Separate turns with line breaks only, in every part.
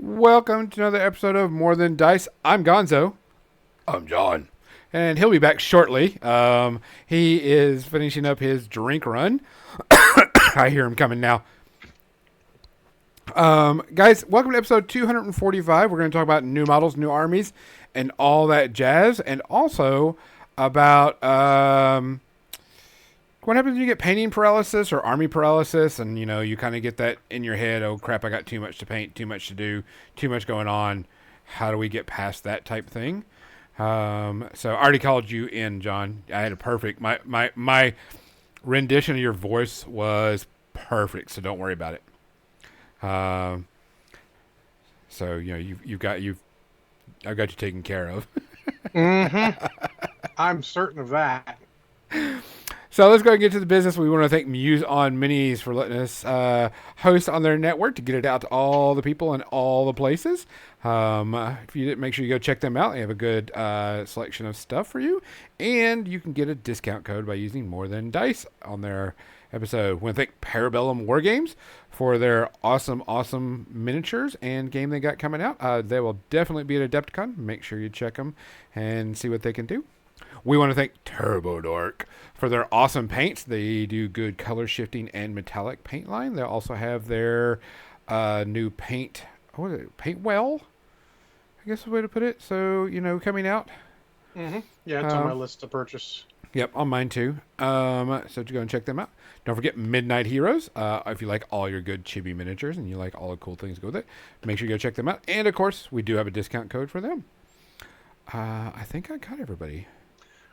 Welcome to another episode of More Than Dice. I'm Gonzo. I'm John. And he'll be back shortly. He is finishing up his drink run. I hear him coming now. Guys, welcome to episode 245. We're going to talk about new models, new armies, and all that jazz. And also about what happens when you get painting paralysis or army paralysis, and you kind of get that in your head. Oh crap! I got too much to paint, too much to do, too much going on. How do we get past that type thing? So I already called you in, John. I had a perfect. My rendition of your voice was perfect. So don't worry about it. So I've got you taken care of.
I'm certain of that.
So let's go and get to the business. We want to thank Muse on Minis for letting us host on their network to get it out to all the people in all the places. If you didn't, make sure you go check them out. They have a good selection of stuff for you. And you can get a discount code by using More Than Dice on their episode. We want to thank Parabellum War Games for their awesome miniatures and game they got coming out. They will definitely be at Adepticon. Make sure you check them and see what they can do. We want to thank Turbo Dork for their awesome paints. They do good color shifting and metallic paint line. They also have their new paint. What is it? Paint well, I guess is the way to put it. So coming out.
Yeah, it's on my list to purchase.
Yep, on mine too. So to go and check them out. Don't forget Midnight Heroes. If you like all your good chibi miniatures and you like all the cool things that go with it, make sure you go check them out. And of course, we do have a discount code for them. I think I got everybody.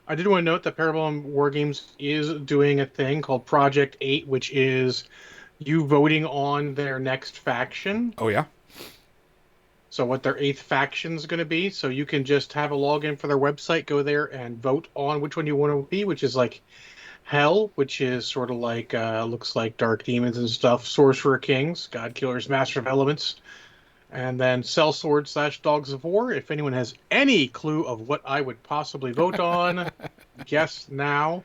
I did want to note that Parabellum War Games is doing a thing called Project 8, which is you voting on their next faction.
Oh, yeah?
So what their 8th faction is going to be. So you can just have a login for their website, go there and vote on which one you want to be, which is like Hell, which is sort of like, looks like Dark Demons and stuff. Sorcerer Kings, God Killers, Master of Elements. And then Sellsword / Dogs of War. If anyone has any clue of what I would possibly vote on, guess now.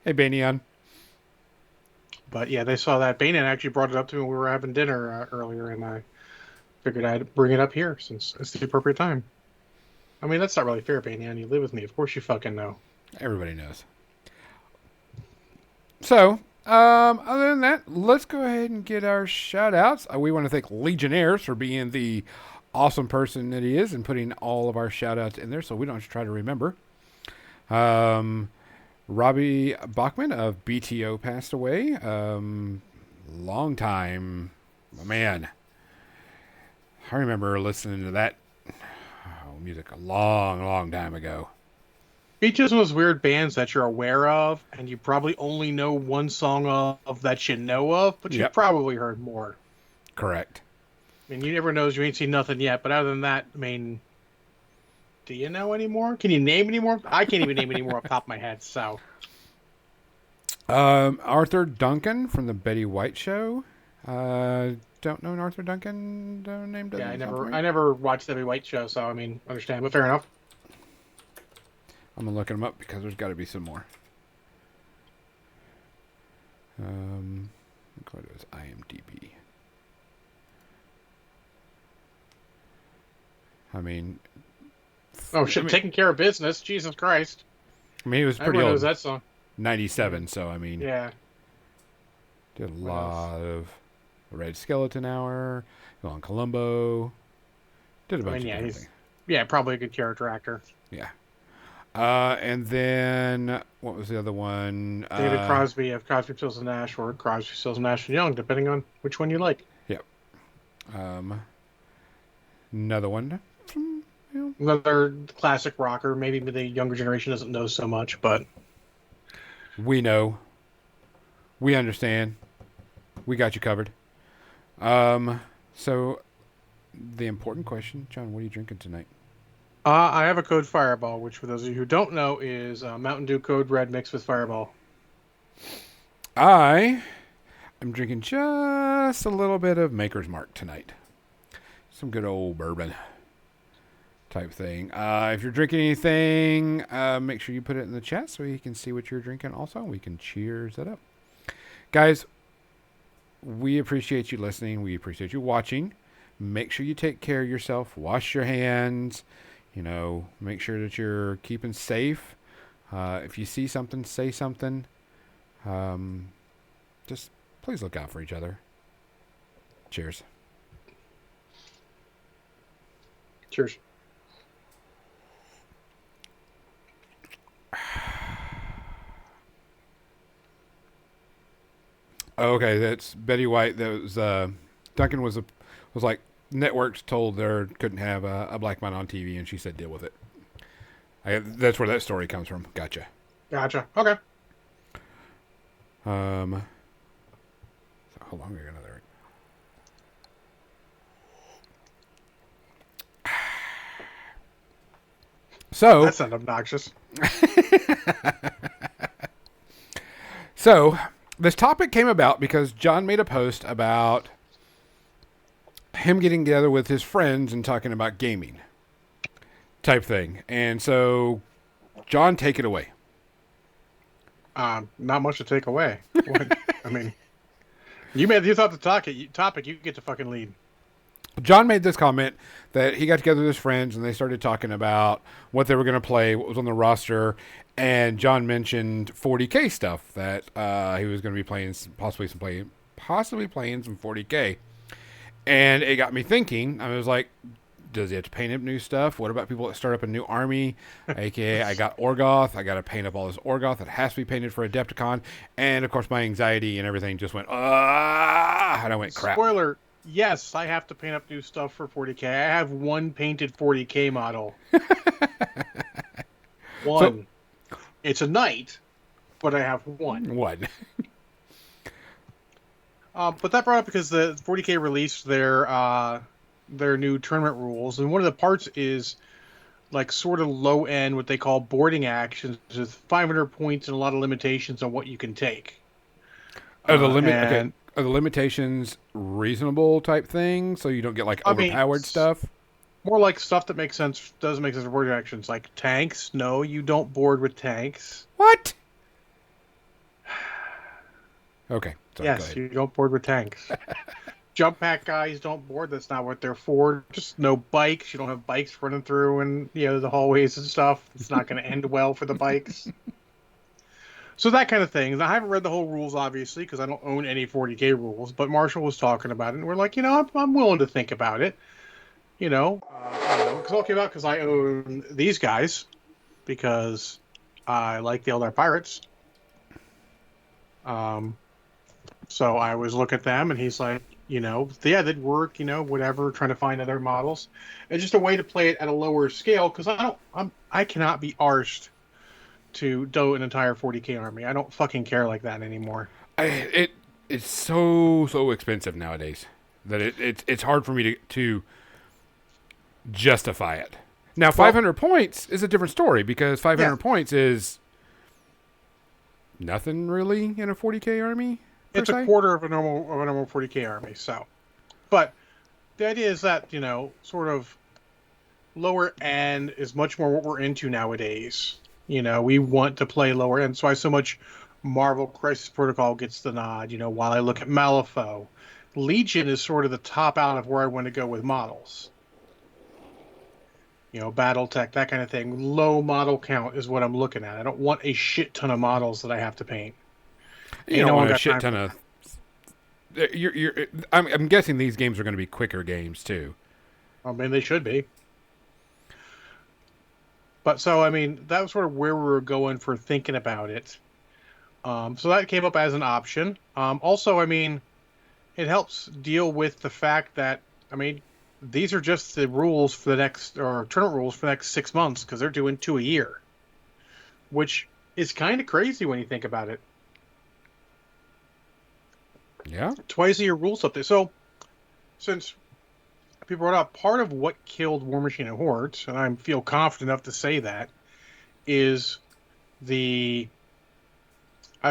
Hey, Banyan.
But yeah, they saw that. Banyan actually brought it up to me when we were having dinner earlier, and I figured I'd bring it up here since it's the appropriate time. I mean, that's not really fair, Banyan. You live with me. Of course you fucking know.
Everybody knows. So, other than that, let's go ahead and get our shout outs. We want to thank Legionnaires for being the awesome person that he is and putting all of our shout outs in there so we don't have to try to remember. Robbie Bachman of BTO passed away. Long time. Man. I remember listening to that music a long time ago.
Each of those weird bands that you're aware of, and you probably only know one song of that you know of, but you've probably heard more.
Correct.
I mean, you never knows. You ain't seen nothing yet, but other than that, I mean, do you know any more? Can you name any more? I can't even name any more off the top of my head, so.
Arthur Duncan from the Betty White Show. Don't know an Arthur Duncan name.
Yeah, I never watched the Betty White Show, so I mean, understand, but fair enough.
I'm gonna look them up because there's got to be some more. Go to his IMDb. I mean,
oh shit! Taking care of business, Jesus Christ!
I mean, he was pretty
Everyone
old.
knows that song.
97. So I mean,
yeah.
Did a lot of Red Skeleton Hour, on Columbo. Did a bunch of different things.
Yeah, probably a good character actor.
Yeah. And then what was the other one?
David Crosby of Crosby, Stills and Nash, or Crosby, Stills and Nash and Young, depending on which one you like.
Yep. Another one.
Another classic rocker. Maybe the younger generation doesn't know so much, but
we know. We understand. We got you covered. So the important question, John, what are you drinking tonight?
I have a Code Fireball, which for those of you who don't know is Mountain Dew Code Red mixed with Fireball.
I am drinking just a little bit of Maker's Mark tonight. Some good old bourbon type thing. If you're drinking anything, make sure you put it in the chat so you can see what you're drinking also. We can cheers it up. Guys, we appreciate you listening. We appreciate you watching. make sure you take care of yourself. Wash your hands. Make sure that you're keeping safe. If you see something, say something. Just please look out for each other. Cheers.
Cheers.
Okay, that's Betty White. That was Duncan was like networks told there couldn't have a black man on TV, and she said deal with it. That's where that story comes from. Gotcha.
Okay.
So how long are we gonna there? So
That's not obnoxious.
So this topic came about because John made a post about him getting together with his friends and talking about gaming type thing. And so, John, take it away.
Not much to take away. What, I mean, you thought the topic, you get to fucking lead.
John made this comment that he got together with his friends and they started talking about what they were going to play, what was on the roster, and John mentioned 40K stuff that he was going to be playing, possibly playing some 40K. And it got me thinking. I was like, does he have to paint up new stuff? What about people that start up a new army? AKA, I got Orgoth. I got to paint up all this Orgoth. It has to be painted for Adepticon. And of course, my anxiety and everything just went, and I went, crap.
Spoiler. Yes, I have to paint up new stuff for 40K. I have one painted 40K model. One. So, it's a knight, but I have one.
One.
But that brought up because the 40K released their new tournament rules, and one of the parts is like sort of low end, what they call boarding actions, with 500 points and a lot of limitations on what you can take.
Are the limitations reasonable type thing, so you don't get like overpowered stuff?
More like stuff that doesn't make sense for boarding actions, like tanks. No, you don't board with tanks.
What? Okay.
Sorry, yes, you don't board with tanks. Jump pack guys don't board. That's not what they're for. Just no bikes. You don't have bikes running through and the hallways and stuff. It's not going to end well for the bikes. So that kind of thing. I haven't read the whole rules, obviously, because I don't own any 40K rules. But Marshall was talking about it, and we're like, I'm willing to think about it. Because it all came out because I own these guys because I like the Eldar Pirates. So I was looking at them, and he's like, they'd work, whatever, trying to find other models. It's just a way to play it at a lower scale because I cannot be arsed to do an entire 40K army. I don't fucking care like that anymore.
It's so expensive nowadays that it's hard for me to justify it. Now, 500 points is a different story because 500 points is nothing really in a 40K army.
It's a quarter of a normal 40K army. So, but the idea is that sort of lower end is much more what we're into nowadays. We want to play lower end. That's why so much Marvel Crisis Protocol gets the nod. While I look at Malifaux, Legion is sort of the top out of where I want to go with models. Battletech, that kind of thing. Low model count is what I'm looking at. I don't want a shit ton of models that I have to paint.
You don't want a shit ton of. I'm guessing these games are going to be quicker games too.
I mean, they should be. But so, that was sort of where we were going for thinking about it. So that came up as an option. Also, it helps deal with the fact that, these are just the rules for the next, or tournament rules for the next 6 months, because they're doing 2 a year. Which is kind of crazy when you think about it.
Yeah.
Twice a year rules update. So, since people brought up, part of what killed War Machine and Hordes, and I feel confident enough to say that, is I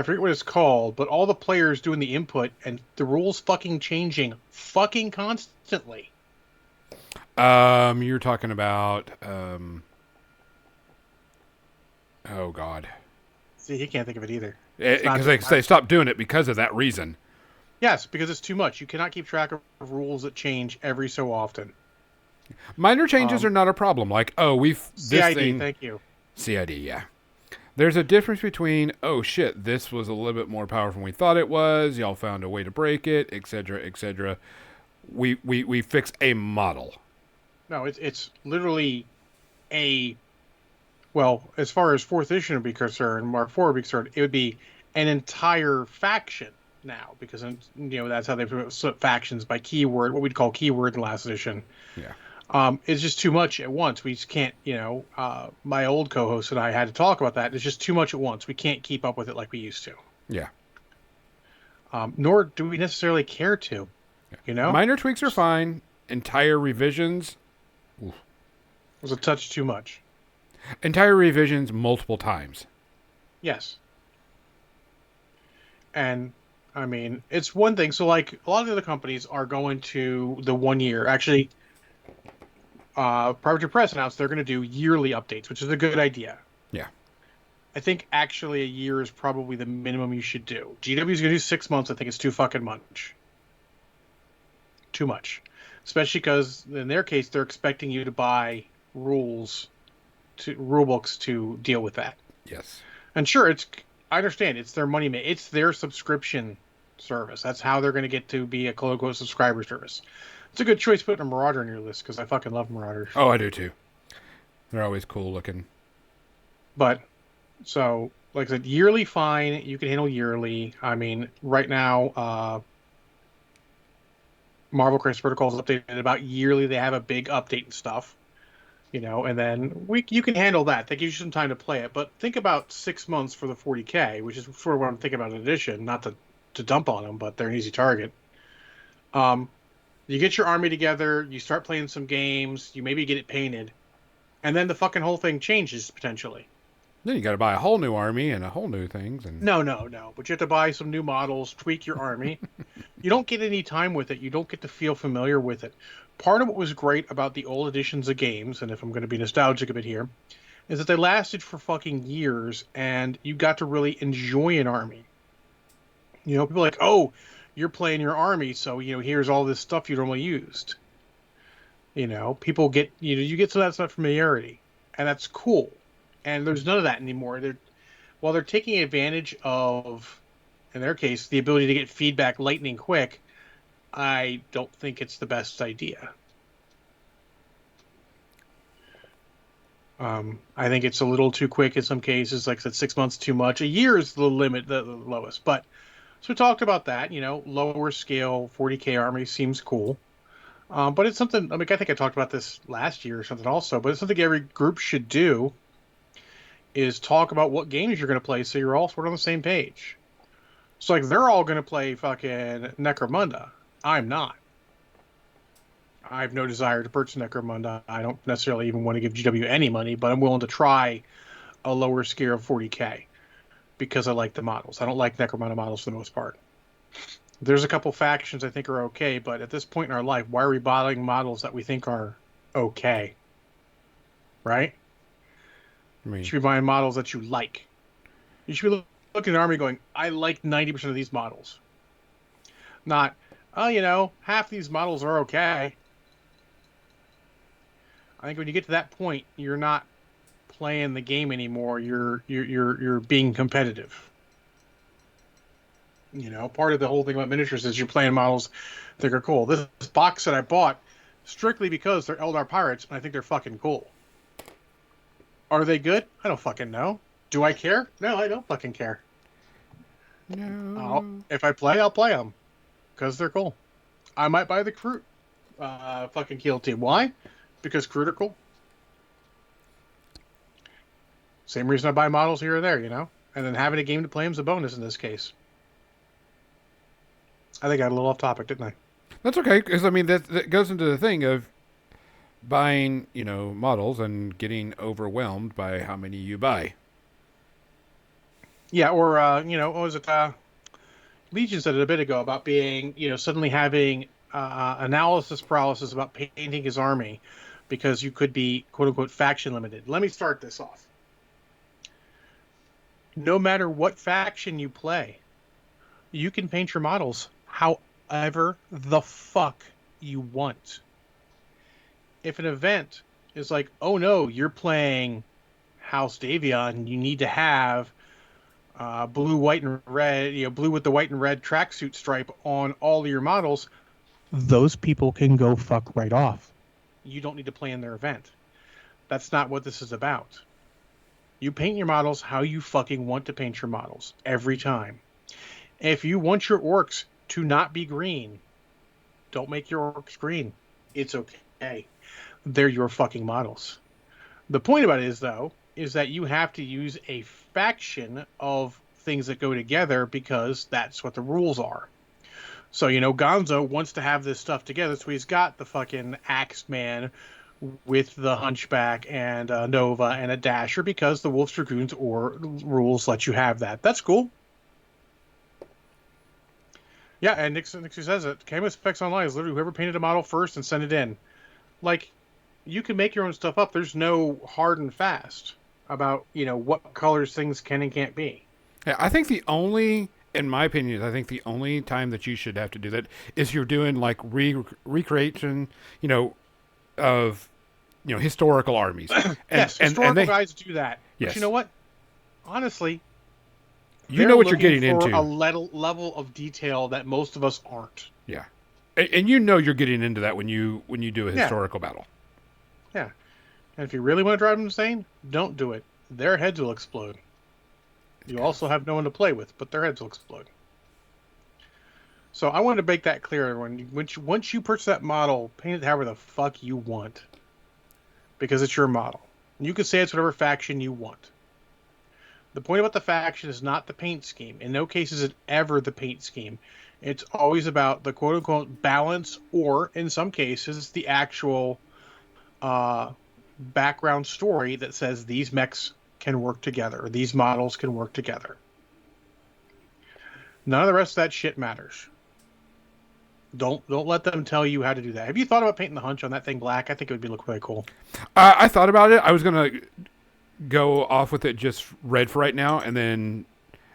forget what it's called, but all the players doing the input and the rules fucking changing fucking constantly.
You're talking about, oh God.
See, he can't think of it either.
Because they stopped doing it because of that reason.
Yes, because it's too much. You cannot keep track of rules that change every so often.
Minor changes are not a problem. Like, oh, this
CID,
thing,
thank you.
CID, yeah. There's a difference between, oh shit, this was a little bit more powerful than we thought it was. Y'all found a way to break it, etc., etc. We fix a model.
No, it's literally a well, as far as fourth edition would be concerned, Mark IV would be concerned, it would be an entire faction now because that's how they split factions by keyword, what we'd call keyword in last edition.
Yeah.
It's just too much at once. We just can't, my old co-host and I had to talk about that. It's just too much at once. We can't keep up with it like we used to.
Yeah.
Nor do we necessarily care to,
Minor tweaks are fine. Entire revisions,
It was a touch too much.
entire revisions multiple times.
Yes. And I mean, it's one thing. So, like, a lot of the other companies are going to the 1 year. Actually, Private Press announced they're going to do yearly updates, which is a good idea.
Yeah.
I think actually a year is probably the minimum you should do. GW is going to do 6 months. I think it's too fucking much. Too much. Especially because in their case, they're expecting you to buy rule books to deal with that.
Yes.
And sure, I understand it's their money. It's their subscription service. That's how they're going to get to be a quote unquote subscriber service. It's a good choice putting a Marauder on your list because I fucking love Marauders.
Oh, I do too. They're always cool looking.
But so, like I said, yearly fine. You can handle yearly. I mean, right now, Marvel Crisis Protocol is updated about yearly. They have a big update and stuff. And then you can handle that. That gives you some time to play it. But think about 6 months for the 40K, which is sort of what I'm thinking about in addition. Not to dump on them, but they're an easy target. You get your army together, you start playing some games, you maybe get it painted, and then the fucking whole thing changes potentially.
Then you got to buy a whole new army and a whole new things. And
No. But you have to buy some new models, tweak your army. You don't get any time with it. You don't get to feel familiar with it. Part of what was great about the old editions of games, and if I'm going to be nostalgic a bit here, is that they lasted for fucking years, and you got to really enjoy an army. People are like, oh, you're playing your army, so here's all this stuff you normally used. People get you get some of that stuff familiarity, and that's cool. And there's none of that anymore. While they're taking advantage of, in their case, the ability to get feedback lightning quick, I don't think it's the best idea. I think it's a little too quick in some cases. Like I said, 6 months too much. A year is the limit, the lowest. But so we talked about that. Lower scale 40K army seems cool. But it's something. I think I talked about this last year or something also. But it's something every group should do. Is talk about what games you're going to play so you're all sort of on the same page. So, like, they're all going to play fucking Necromunda. I'm not. I have no desire to purchase Necromunda. I don't necessarily even want to give GW any money, but I'm willing to try a lower scale of 40K because I like the models. I don't like Necromunda models for the most part. There's a couple factions I think are okay, but at this point in our life, why are we buying models that we think are okay? Right? You should be buying models that you like. You should be looking at an army going, I like 90% of these models. Not, half these models are okay. I think when you get to that point, you're not playing the game anymore. You're being competitive. Part of the whole thing about miniatures is you're playing models that are cool. This box that I bought strictly because they're Eldar pirates, and I think they're fucking cool. Are they good? I don't fucking know. Do I care? No, I don't fucking care.
no.
If I play, I'll play them because they're cool. I might buy the Kroot fucking kill team. Why? Because Kroot are cool. Same reason I buy models here or there, and then having a game to play them is a bonus in this case. I think I got a little off topic, didn't I?
That's okay, because that goes into the thing of buying, models and getting overwhelmed by how many you buy.
Yeah, or what was it? Legion said it a bit ago about being, suddenly having analysis paralysis about painting his army because you could be quote unquote faction limited. Let me start this off. No matter what faction you play, you can paint your models however the fuck you want. If an event is like, oh no, you're playing House Davion, you need to have blue, white, and red, blue with the white and red tracksuit stripe on all of your models, those people can go fuck right off. You don't need to play in their event. That's not what this is about. You paint your models how you fucking want to paint your models every time. If you want your orcs to not be green, don't make your orcs green. It's okay. They're your fucking models. The point about it is, though, is that you have to use a faction of things that go together because that's what the rules are. So, Gonzo wants to have this stuff together, so he's got the fucking Axeman with the Hunchback and Nova and a Dasher because the Wolf's Dragoons or rules let you have that. That's cool. Yeah, and Nixie says it. Camo Specs Online is literally whoever painted a model first and sent it in. Like, you can make your own stuff up. There's no hard and fast about, what colors things can and can't be.
Yeah, I think in my opinion, I think the only time that you should have to do that is you're doing like recreation, of historical armies.
Yes, historical guys do that.
Yes.
But you know what? Honestly,
you know what you're getting
for
into.
A level of detail that most of us aren't.
Yeah, and you're getting into that when you do a historical battle.
Yeah, and if you really want to drive them insane, don't do it. Their heads will explode. You also have no one to play with, but their heads will explode. So I wanted to make that clear, everyone. Once you purchase that model, paint it however the fuck you want. Because it's your model. You can say it's whatever faction you want. The point about the faction is not the paint scheme. In no case is it ever the paint scheme. It's always about the quote-unquote balance, or in some cases, the actual background story that says these mechs can work together, or these models can work together. None of the rest of that shit matters. Don't let them tell you how to do that. Have you thought about painting the hunch on that thing black? I think it would look really cool.
I thought about it. I was gonna go off with it just red for right now, and then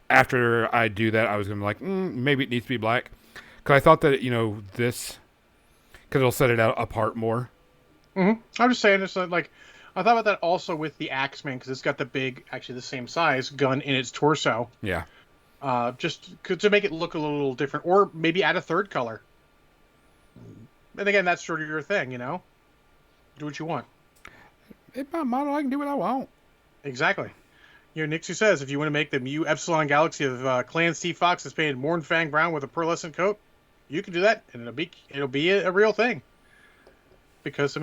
after I do that, I was gonna be like, maybe it needs to be black, because I thought that because it'll set it out apart more.
Mm-hmm. I'm just saying, it's like I thought about that also with the Axeman, because it's got the big, actually the same size gun in its torso.
Yeah.
Just to make it look a little different, or maybe add a third color. And again, that's sort of your thing, Do what you want.
It's my model. I can do what I want.
Exactly. Nixie says, if you want to make the Mu Epsilon Galaxy of Clan Steve Fox is painted Mornfang Brown with a pearlescent coat, you can do that, and it'll be a real thing. Because,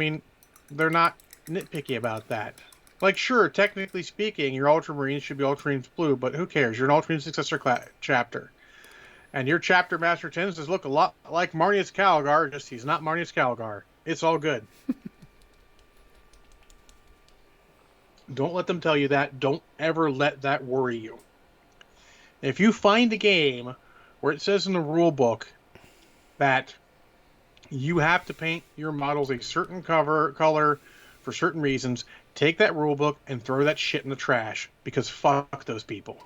they're not nitpicky about that. Like, sure, technically speaking, your Ultramarines should be Ultramarines blue, but who cares? You're an Ultramarine Successor chapter. And your chapter master tends to look a lot like Marnius Calgar, just he's not Marnius Calgar. It's all good. Don't let them tell you that. Don't ever let that worry you. If you find a game where it says in the rule book that you have to paint your models a certain color for certain reasons, take that rule book and throw that shit in the trash, because fuck those people.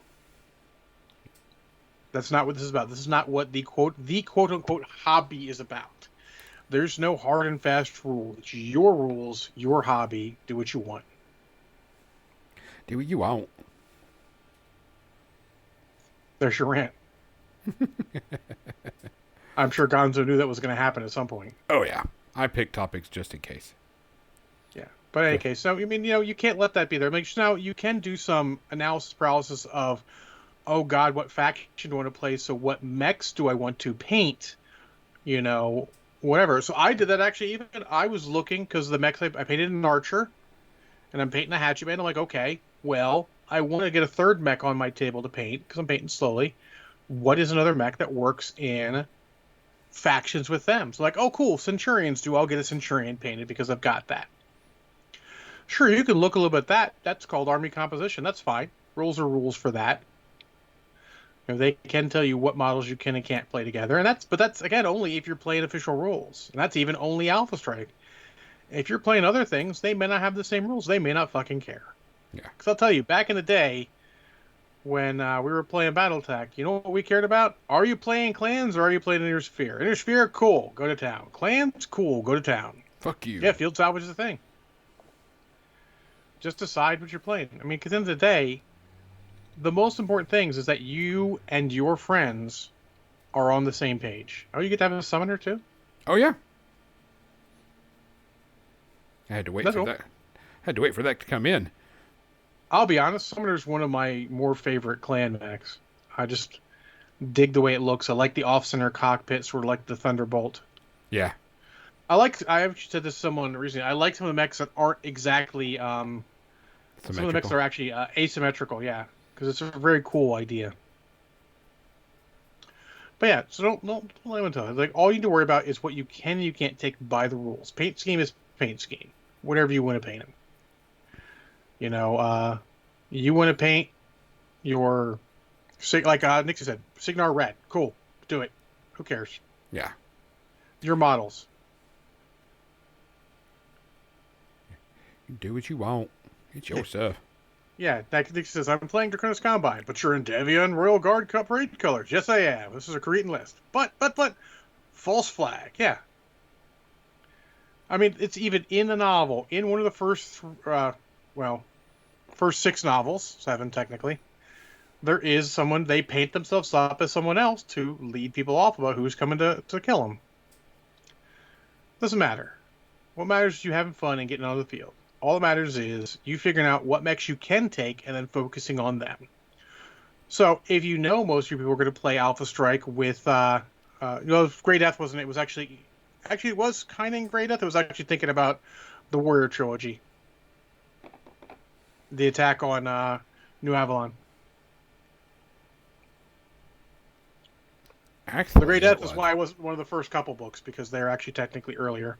That's not what this is about. This is not what the quote-unquote hobby is about. There's no hard and fast rule. It's your rules, your hobby. Do what you want.
Do what you want.
There's your rant. I'm sure Gonzo knew that was going to happen at some point.
Oh, yeah. I picked topics just in case.
Yeah. But in any case, so, you can't let that be there. Now, you can do some analysis paralysis of, oh God, what faction do I want to play? So what mechs do I want to paint? Whatever. So I did that actually. Even I was looking, because the mechs I painted an archer, and I'm painting a hatchet man. I'm like, okay, well, I want to get a third mech on my table to paint, because I'm painting slowly. What is another mech that works in factions with them? So like, oh cool, Centurions I'll get a Centurion painted because I've got that. Sure, you can look a little bit at that. That's called army composition. That's fine. Rules are rules for that. They can tell you what models you can and can't play together, and that's again only if you're playing official rules, and that's even only Alpha Strike. If you're playing other things, they may not have the same rules. They may not fucking care.
Yeah.
Because I'll tell you, back in the day, when we were playing BattleTech. You know what we cared about? Are you playing clans or are you playing Inner Sphere? Inner Sphere, cool, go to town. Clans, cool, go to town.
Fuck
Yeah,
you.
field salvage is the thing. Just decide what you're playing. I mean, because at the end of the day, the most important things is that you and your friends are on the same page. Oh, you get to have a summoner too?
Oh yeah. I had to wait
That's
for
cool.
that. Had to wait for that to come in.
I'll be honest, Summoner's one of my more favorite clan mechs. I just dig the way it looks. I like the off-center cockpit, sort of like the Thunderbolt.
Yeah.
I actually said this to someone recently. I like some of the mechs that aren't exactly some of the mechs
Symmetrical.
that are actually asymmetrical. Yeah, because it's a very cool idea. But yeah, so don't let anyone tell you. Like all you need to worry about is what you can and you can't take by the rules. Paint scheme is paint scheme. Whatever you want to paint them. You know, you want to paint your like Nixie said, Signar red. Cool, do it. Who cares?
Yeah.
Your models.
You do what you want. It's your stuff.
Yeah, Nixie says I'm playing Draconis Combine, but you're in Devian Royal Guard Parade colors. Yes, I am. This is a Cretan list. But false flag. Yeah. I mean, it's even in the novel, in one of the first, first 6 novels, 7 technically. There is someone, they paint themselves up as someone else to lead people off about who's coming to kill them. Doesn't matter. What matters is you having fun and getting on the field. All that matters is you figuring out what mechs you can take and then focusing on them. So if you know most of your people are going to play Alpha Strike with, Grey Death wasn't. It was actually it was kind of in Grey Death. It was actually thinking about the Warrior Trilogy, the attack on New Avalon.
Actually,
The Grey Death is why it was one of the first couple books because they're actually technically earlier.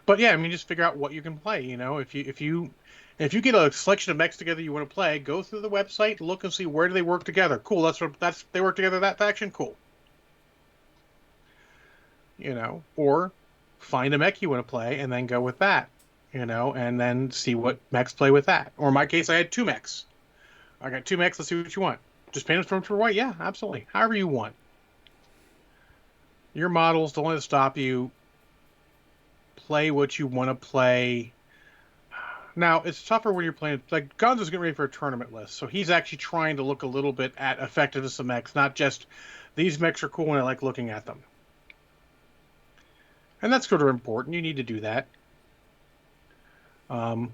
But yeah, I mean, just figure out what you can play. You know, if you get a selection of mechs together you want to play, go through the website, look and see where do they work together. Cool, that's they work together that faction. Cool. You know, or find a mech you want to play and then go with that. You know, and then see what mechs play with that. Or in my case, I had 2 mechs. I got 2 mechs. Let's see what you want. Just paint them for white. Yeah, absolutely. However you want. Your models don't let it stop you. Play what you want to play. Now, it's tougher when you're playing... Like, Gonzo's getting ready for a tournament list, so he's actually trying to look a little bit at effectiveness of mechs, not just, these mechs are cool and I like looking at them. And that's sort of important. You need to do that. And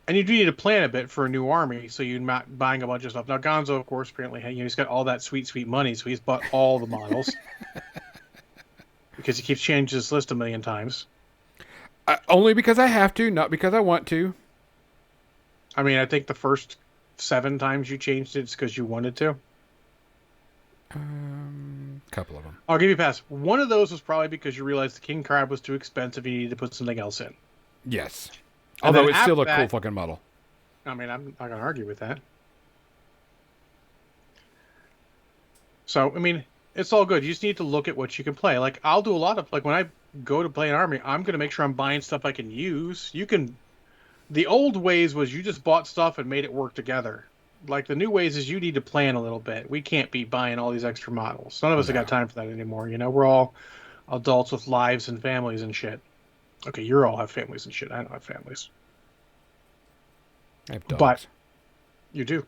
you do need to plan a bit for a new army, so you're not buying a bunch of stuff. Now, Gonzo, of course, apparently, he's got all that sweet, sweet money, so he's bought all the models. Because he keeps changing his list a million times.
Only because I have to, not because I want to.
I mean, I think the first 7 times you changed it's because you wanted to.
Couple of them.
I'll give you a pass. One of those was probably because you realized the King Crab was too expensive. You needed to put something else in.
Yes.
And
Although
then
it's still a
after
cool
that-
fucking model.
I mean, I'm not going to argue with that. So, I mean, it's all good. You just need to look at what you can play. Like, I'll do a lot of... Like, when I go to play an army, I'm going to make sure I'm buying stuff I can use. You can... The old ways was you just bought stuff and made it work together. Like, the new ways is you need to plan a little bit. We can't be buying all these extra models. None of us have got time for that anymore, you know? We're all adults with lives and families and shit. Okay, you all have families and shit. I don't have families.
I have dogs.
But you do.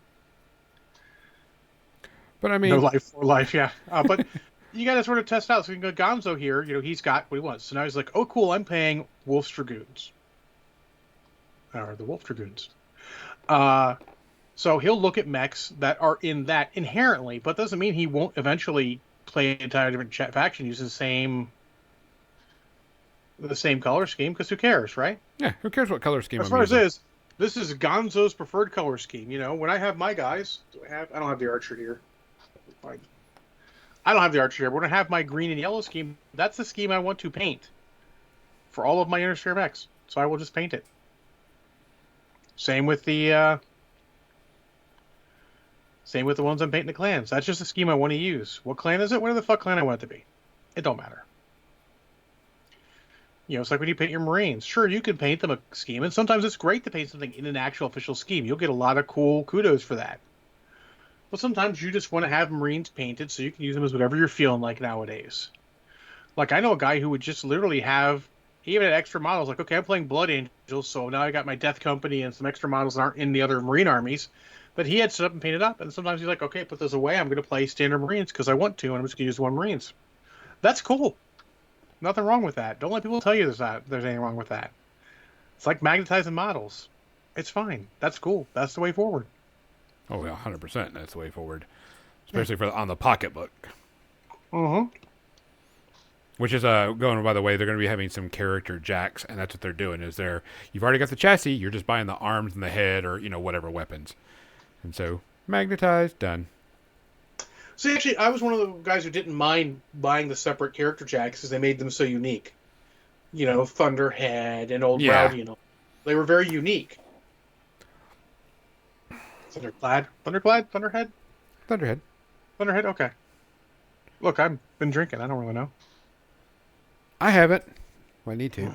But I mean...
No life for life, yeah. But you got to sort of test out. So you can go Gonzo here, you know, he's got what he wants. So now he's like, oh, cool, I'm paying Wolf's Dragoons. Or the Wolf Dragoons. So he'll look at mechs that are in that inherently, but doesn't mean he won't eventually play an entire different faction using the same color scheme, because who cares, right?
Yeah, who cares what color scheme
As
I'm
far
using?
as this is Gonzo's preferred color scheme. You know, when I have my guys, I don't have the archer here. I don't have the archer here, but when I have my green and yellow scheme, that's the scheme I want to paint for all of my Inner Sphere mechs. So I will just paint it. Same with the ones I'm painting the clans. That's just the scheme I want to use. What clan is it? Whatever the fuck clan I want it to be. It don't matter. It's like when you paint your Marines. Sure, you can paint them a scheme, and sometimes it's great to paint something in an actual official scheme. You'll get a lot of cool kudos for that. But sometimes you just want to have Marines painted so you can use them as whatever you're feeling like nowadays. Like I know a guy who would just literally have he even had extra models. Like, okay, I'm playing Blood Angels, so now I got my Death Company and some extra models that aren't in the other Marine armies. But he had set up and painted up, and sometimes he's like, okay, put those away. I'm going to play standard Marines because I want to, and I'm just going to use one Marines. That's cool. Nothing wrong with that. Don't let people tell you there's anything wrong with that. It's like magnetizing models. It's fine. That's cool. That's the way forward.
Oh, yeah, 100%. That's the way forward,
Yeah.
especially for on the pocketbook.
Mm-hmm.
Which is going by the way, they're going to be having some character jacks, and that's what they're doing. Is you've already got the chassis, you're just buying the arms and the head, or whatever weapons, and so magnetized, done.
See, actually, I was one of the guys who didn't mind buying the separate character jacks because they made them so unique. Thunderhead and Old
Yeah,
Rowdy and all. They were very unique. Thunderclad, Thunderhead,
Thunderhead.
Thunderhead. Okay. Look, I've been drinking. I don't really know.
I haven't. I need to.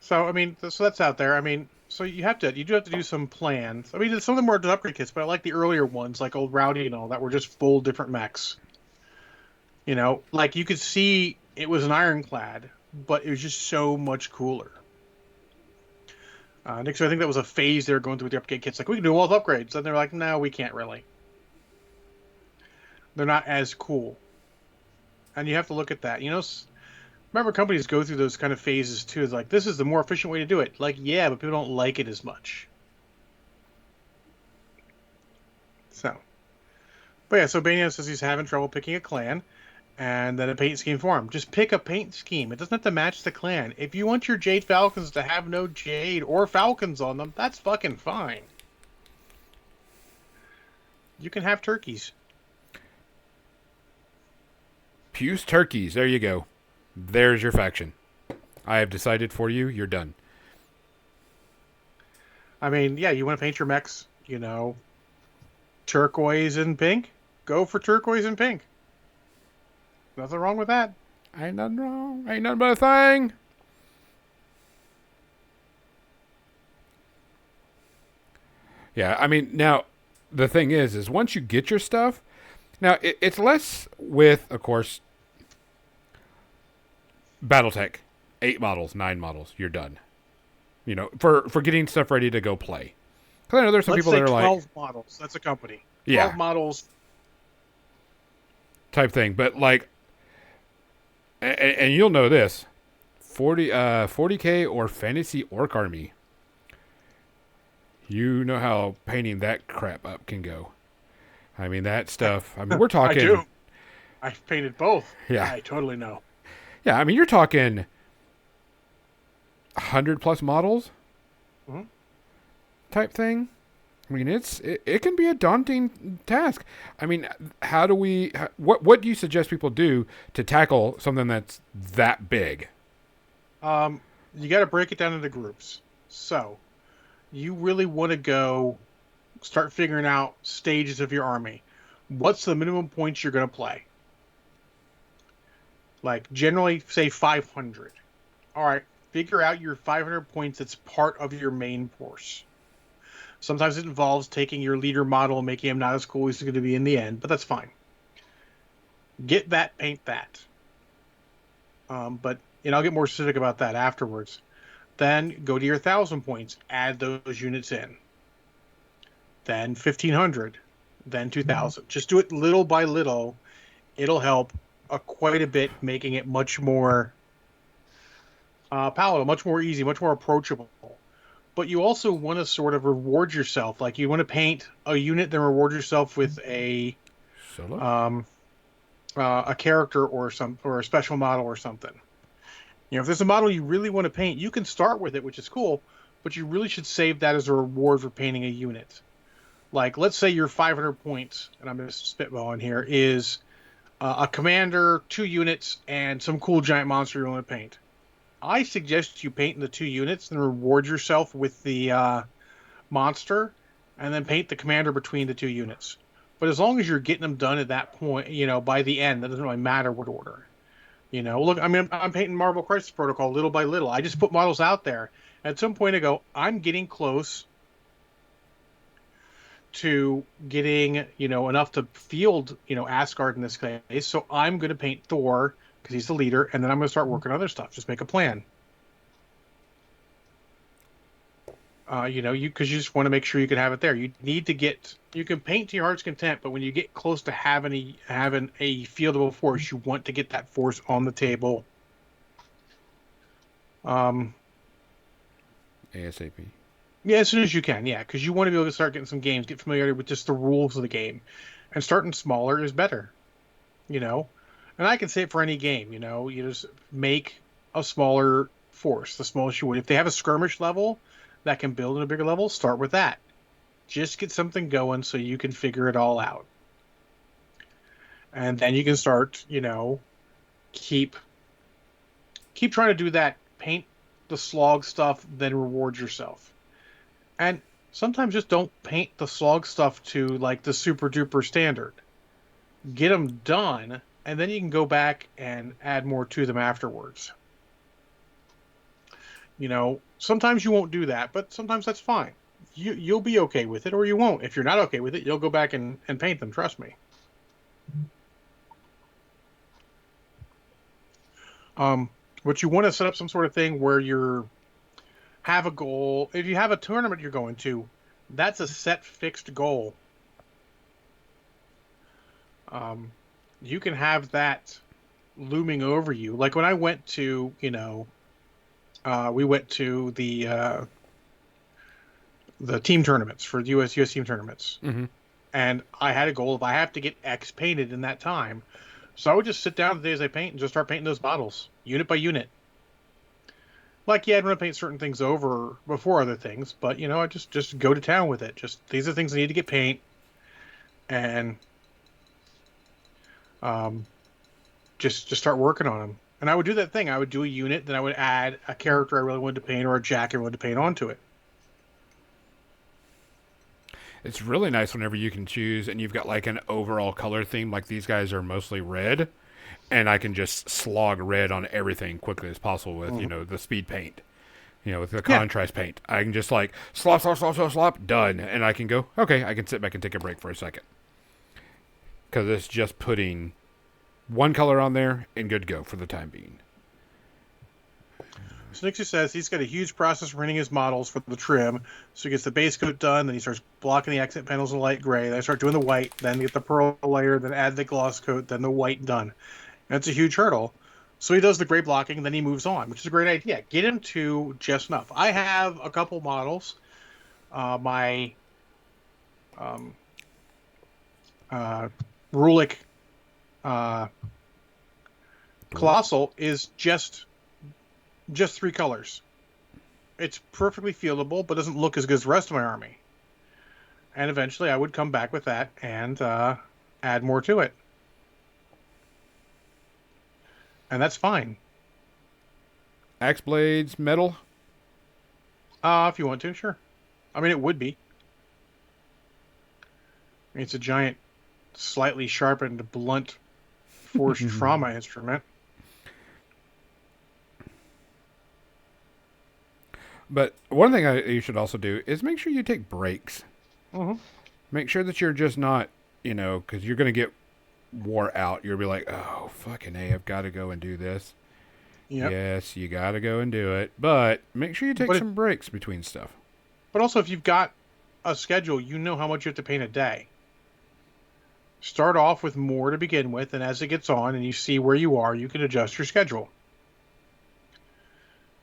So I mean, so that's out there. I mean, so you do have to do some plans. I mean, some of them were upgrade kits, but I like the earlier ones, like Old Rowdy and all that, were just full different mechs. Like you could see it was an ironclad, but it was just so much cooler. Nick, so I think that was a phase they were going through with the upgrade kits. Like, we can do all the upgrades. And they're like, no, we can't really. They're not as cool. And you have to look at that. Remember companies go through those kind of phases too. It's like, this is the more efficient way to do it. Like, yeah, but people don't like it as much. So. But yeah, so Banyan says he's having trouble picking a clan. And then a paint scheme for him. Just pick a paint scheme. It doesn't have to match the clan. If you want your Jade Falcons to have no Jade or Falcons on them, that's fucking fine. You can have turkeys.
Puce turkeys. There you go. There's your faction. I have decided for you. You're done.
I mean, yeah, you want to paint your mechs, turquoise and pink? Go for turquoise and pink. Nothing wrong with that.
Ain't nothing wrong. Ain't nothing but a thing. Yeah, I mean, now, the thing is once you get your stuff, now, it's less with, of course, Battletech. 8 models, 9 models, you're done. For getting stuff ready to go play. Because I know there's some
Let's
people
say
that are
12
like...
models. That's a company. 12
Yeah.
models.
Type thing. But, like... And you'll know this. 40K or Fantasy Orc Army. You know how painting that crap up can go. I mean, that stuff... I mean, we're talking...
I do. I've painted both.
Yeah.
I totally know.
Yeah, I mean, you're talking 100 plus models type thing. I mean, it can be a daunting task. I mean, what do you suggest people do to tackle something that's that big?
You got to break it down into groups. So, you really want to start figuring out stages of your army. What's the minimum points you're going to play? Like, generally, say 500. All right, figure out your 500 points that's part of your main force. Sometimes it involves taking your leader model and making him not as cool as he's going to be in the end, but that's fine. Get that, paint that. But I'll get more specific about that afterwards. Then go to your 1,000 points. Add those units in. Then 1,500. Then 2,000. Just do it little by little. It'll help quite a bit, making it much more palatable, much more easy, much more approachable. But you also want to sort of reward yourself. Like, you want to paint a unit, then reward yourself with a character or a special model or something. If there's a model you really want to paint, you can start with it, which is cool, but you really should save that as a reward for painting a unit. Like, let's say your 500 points, and I'm just spitballing here, is a commander, 2 units, and some cool giant monster you want to paint. I suggest you paint the 2 units and reward yourself with the monster, and then paint the commander between the 2 units. But as long as you're getting them done at that point, by the end, that doesn't really matter what order. Look, I mean, I'm painting Marvel Crisis Protocol little by little. I just put models out there. At some point, I go, I'm getting close to getting, enough to field, Asgard in this case. So I'm going to paint Thor because he's the leader, and then I'm going to start working on other stuff. Just make a plan. Because you just want to make sure you can have it there. You can paint to your heart's content, but when you get close to having a fieldable force, you want to get that force on the table.
ASAP.
Yeah, as soon as you can, yeah, because you want to be able to start getting some games, get familiar with just the rules of the game, and starting smaller is better, you know. And I can say it for any game, you just make a smaller force, the smallest you would. If they have a skirmish level that can build in a bigger level, start with that. Just get something going so you can figure it all out, and then you can start, keep trying to do that. Paint the slog stuff, then reward yourself. And sometimes just don't paint the slog stuff to like the super duper standard. Get them done, and then you can go back and add more to them afterwards. Sometimes you won't do that, but sometimes that's fine. You'll be okay with it, or you won't. If you're not okay with it, you'll go back and paint them. Trust me. But you want to set up some sort of thing where you have a goal. If you have a tournament you're going to, that's a set fixed goal. You can have that looming over you. Like when I went to, we went to the team tournaments for the US team tournaments, and I had a goal of I have to get X painted in that time. So I would just sit down the days I paint and just start painting those models unit by unit. Like, yeah, I'd want to paint certain things over before other things, but I just go to town with it. Just these are things I need to get paint, and just start working on them. And I would do that thing. I would do a unit, then I would add a character I really wanted to paint or a jacket I wanted to paint onto it.
It's really nice whenever you can choose and you've got like an overall color theme. Like these guys are mostly red, and I can just slog red on everything quickly as possible with the speed paint. With the contrast paint, I can just like slop, slop, slop, slop, slop, done, and I can go. Okay, I can sit back and take a break for a second because it's just putting one color on there and good to go for the time being.
So Nixie says he's got a huge process for printing his models for the trim. So he gets the base coat done, then he starts blocking the accent panels in light gray. Then I start doing the white, then get the pearl layer, then add the gloss coat, then the white done. That's a huge hurdle. So he does the gray blocking, then he moves on, which is a great idea. Get him to just enough. I have a couple models. My Rulik Colossal is just 3 colors. It's perfectly fieldable, but doesn't look as good as the rest of my army. And eventually I would come back with that and add more to it. And that's fine.
Axe blades, metal?
If you want to, sure. I mean, it would be. I mean, it's a giant, slightly sharpened, blunt force trauma instrument.
But one thing you should also do is make sure you take breaks.
Mm-hmm.
Make sure that you're just not, because you're going to get wore out. You'll be like, oh, fucking A, I've got to go and do this. Yep. Yes, you got to go and do it. But make sure you take some breaks between stuff.
But also, if you've got a schedule, you know how much you have to paint a day. Start off with more to begin with, and as it gets on and you see where you are, you can adjust your schedule.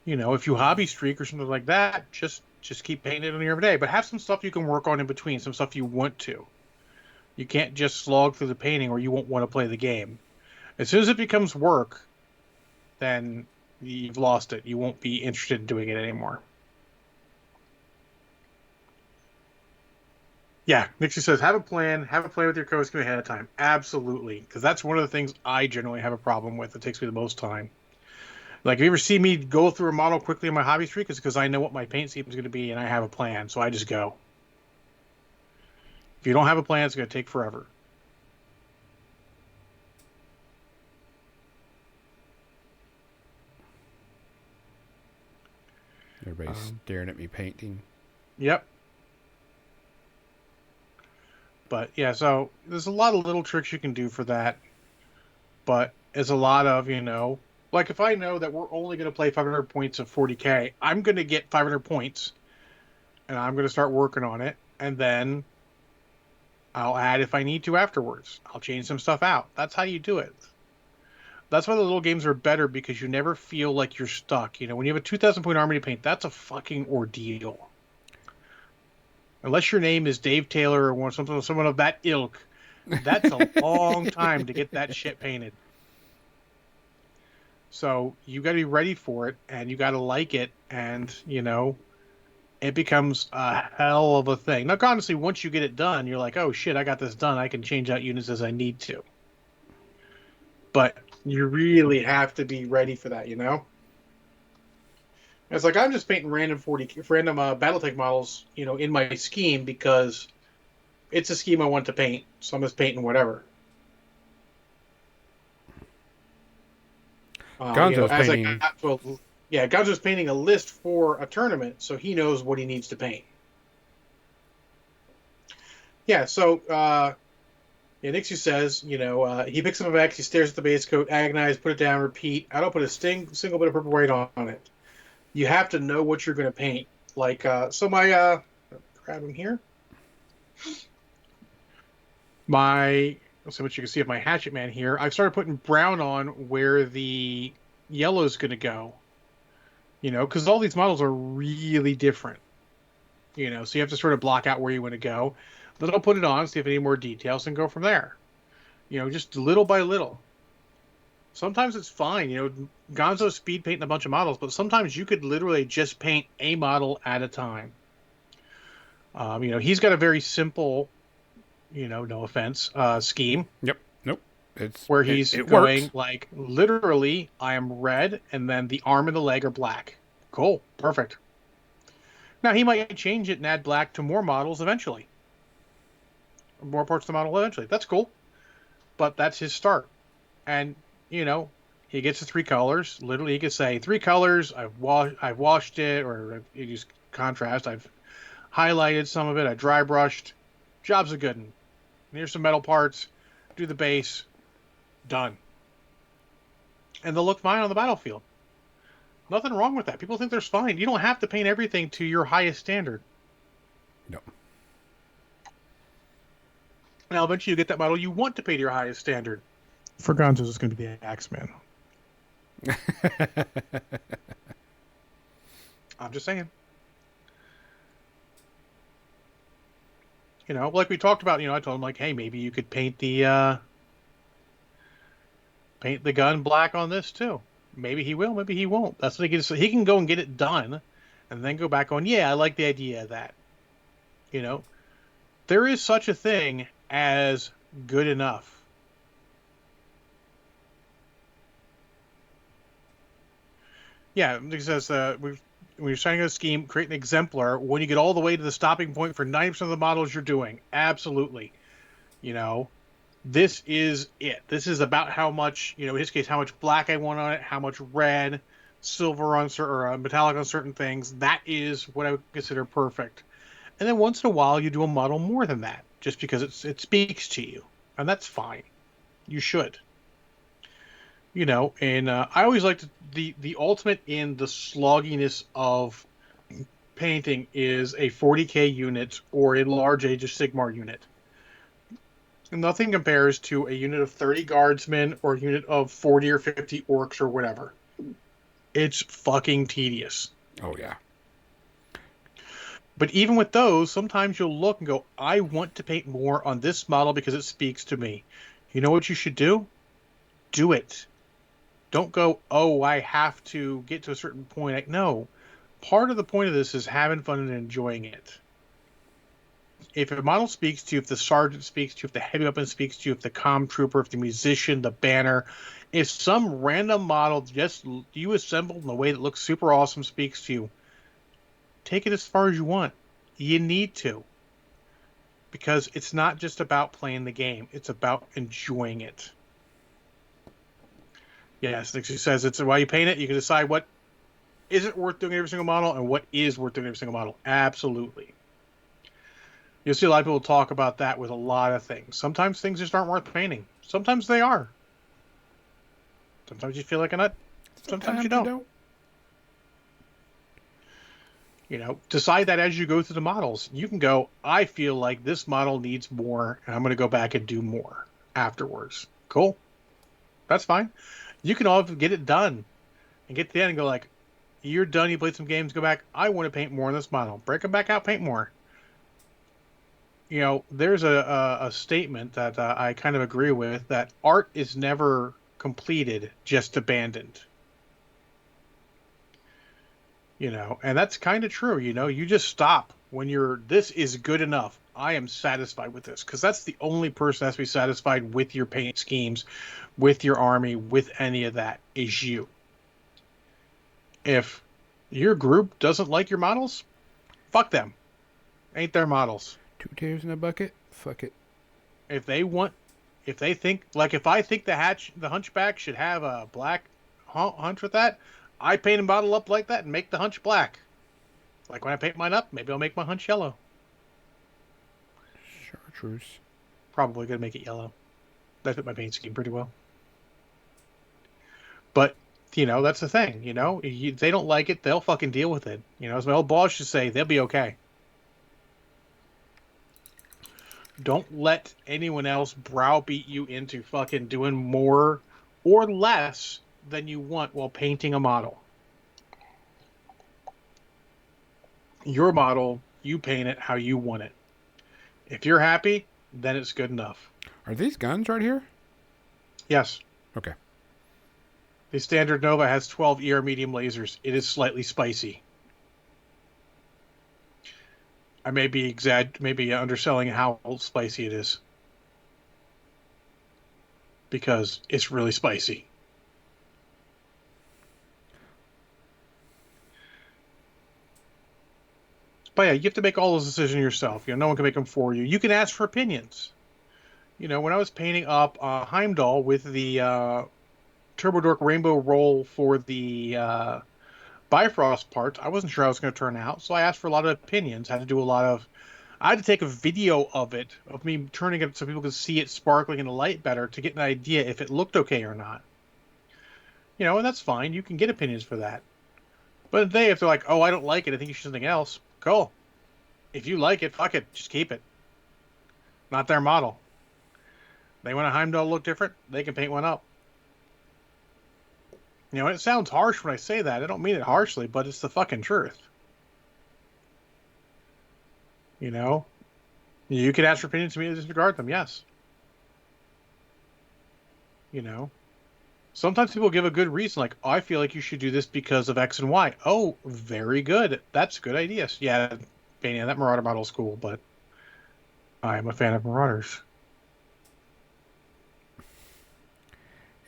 If you hobby streak or something like that, just keep painting it on your every day. But have some stuff you can work on in between, some stuff you want to. You can't just slog through the painting or you won't want to play the game. As soon as it becomes work, then you've lost it. You won't be interested in doing it anymore. Yeah, Nixie says, have a plan with your co-scheme ahead of time. Absolutely, because that's one of the things I generally have a problem with. It takes me the most time. Like, if you ever see me go through a model quickly in my hobby streak, it's because I know what my paint scheme is going to be and I have a plan, so I just go. If you don't have a plan, it's going to take forever.
Everybody's staring at me painting.
Yep. But yeah, so there's a lot of little tricks you can do for that. But it's a lot of, like if I know that we're only going to play 500 points of 40K, I'm going to get 500 points and I'm going to start working on it. And then I'll add if I need to afterwards. I'll change some stuff out. That's how you do it. That's why the little games are better because you never feel like you're stuck. When you have a 2,000 point army to paint, that's a fucking ordeal. Unless your name is Dave Taylor or someone of that ilk, that's a long time to get that shit painted. So you got to be ready for it, and you got to like it, and it becomes a hell of a thing. Now, honestly, once you get it done, you're like, oh shit, I got this done. I can change out units as I need to. But you really have to be ready for that, It's like I'm just painting random BattleTech models, in my scheme because it's a scheme I want to paint, so I'm just painting whatever.
Gonzo's painting.
Gonzo's painting a list for a tournament, so he knows what he needs to paint. Yeah, so Nixie says, he picks up a X, he stares at the base coat, agonize, put it down, repeat. I don't put a single bit of purple white on it. You have to know what you're going to paint. Like, grab him here. Let's see what you can see of my Hatchet Man here. I've started putting brown on where the yellow is going to go. Because all these models are really different. So you have to sort of block out where you want to go. Then I'll put it on, see if any more details, and go from there. Just little by little. Sometimes it's fine. Gonzo's speed painting a bunch of models, but sometimes you could literally just paint a model at a time. He's got a very simple, no offense, scheme.
Yep. Nope.
Where he's going works. Like, literally, I am red, and then the arm and the leg are black. Cool. Perfect. Now, he might change it and add black to more models eventually. More parts of the model eventually. That's cool. But that's his start. And, he gets the 3 colors. Literally, he could say, 3 colors, I've washed it, or you use contrast, I've highlighted some of it, I dry brushed. Job's a good one. Here's some metal parts. Do the base. Done. And they'll look fine on the battlefield. Nothing wrong with that. People think they're fine. You don't have to paint everything to your highest standard.
No.
Now, eventually you get that model you want to paint to your highest standard. For Gonzo's, it's going to be the Axeman. I'm just saying. Like we talked about, I told him, like, hey, maybe you could paint the gun black on this too. Maybe he will, maybe he won't. That's what he gets. So he can go and get it done, and then go back on. Yeah, I like the idea of that. There is such a thing as good enough. Yeah, it says when you're signing a scheme, create an exemplar. When you get all the way to the stopping point for 90% of the models you're doing, absolutely. This is it. This is about how much, in his case, how much black I want on it, how much red, silver on certain, or metallic on certain things. That is what I would consider perfect. And then once in a while, you do a model more than that, just because it speaks to you, and that's fine. You should. And I always liked the ultimate in the slogginess of painting is a 40K unit or a large Age of Sigmar unit. Nothing compares to a unit of 30 guardsmen or a unit of 40 or 50 orcs or whatever. It's fucking tedious.
Oh, yeah.
But even with those, sometimes you'll look and go, I want to paint more on this model because it speaks to me. You know what you should do? Do it. Don't go, oh, I have to get to a certain point. No. Part of the point of this is having fun and enjoying it. If a model speaks to you, if the sergeant speaks to you, if the heavy weapon speaks to you, if the comm trooper, if the musician, the banner, if some random model just you assembled in a way that looks super awesome speaks to you, take it as far as you want. You need to. Because it's not just about playing the game. It's about enjoying it. Yes, she says it's while you paint it, you can decide what isn't worth doing every single model and what is worth doing every single model. Absolutely. You'll see a lot of people talk about that with a lot of things. Sometimes things just aren't worth painting. Sometimes they are. Sometimes you feel like a nut. Sometimes you
Sometimes you
don't.
don't.
Decide that as you go through the models. You can go, I feel like this model needs more, and I'm going to go back and do more afterwards. Cool. That's fine. You can all get it done and get to the end and go like, you're done, you played some games, go back, I want to paint more on this model. Break them back out, paint more. There's a statement that I kind of agree with, that art is never completed, just abandoned. And that's kind of true. You just stop when this is good enough. I am satisfied with this, because that's the only person that has to be satisfied with your paint schemes, with your army, with any of that, is you. If your group doesn't like your models, fuck them. Ain't their models.
2 tears in a bucket. Fuck it.
If they think, like, if I think the hunchback should have a black hunch with that, I paint a model up like that and make the hunch black. Like when I paint mine up, maybe I'll make my hunch yellow.
Chartreuse.
Probably gonna make it yellow. That fit my paint scheme pretty well. But that's the thing. They don't like it, they'll fucking deal with it. As my old boss used to say, they'll be okay. Don't let anyone else browbeat you into fucking doing more or less than you want while painting a model. Your model, you paint it how you want it. If you're happy, then it's good enough.
Are these guns right here?
Yes.
Okay.
The standard Nova has 12 ER medium lasers. It is slightly spicy. I may be underselling how spicy it is, because it's really spicy. But yeah, you have to make all those decisions yourself. No one can make them for you. You can ask for opinions. When I was painting up Heimdall with the Turbo Dork Rainbow Roll for the Bifrost parts, I wasn't sure how it was going to turn out, so I asked for a lot of opinions. I had to take a video of it, of me turning it so people could see it sparkling in the light better, to get an idea if it looked okay or not. And that's fine. You can get opinions for that. But if they're like, oh, I don't like it, I think you should do something else, cool. If you like it, fuck it, just keep it. Not their model. They want a Heimdall look different, they can paint one up. It sounds harsh when I say that. I don't mean it harshly, but it's the fucking truth. You can ask for opinions to me and disregard them, yes. Sometimes people give a good reason, like, oh, I feel like you should do this because of X and Y. Oh, very good. That's a good idea. Yeah, painting that Marauder model is cool, but I'm a fan of Marauders.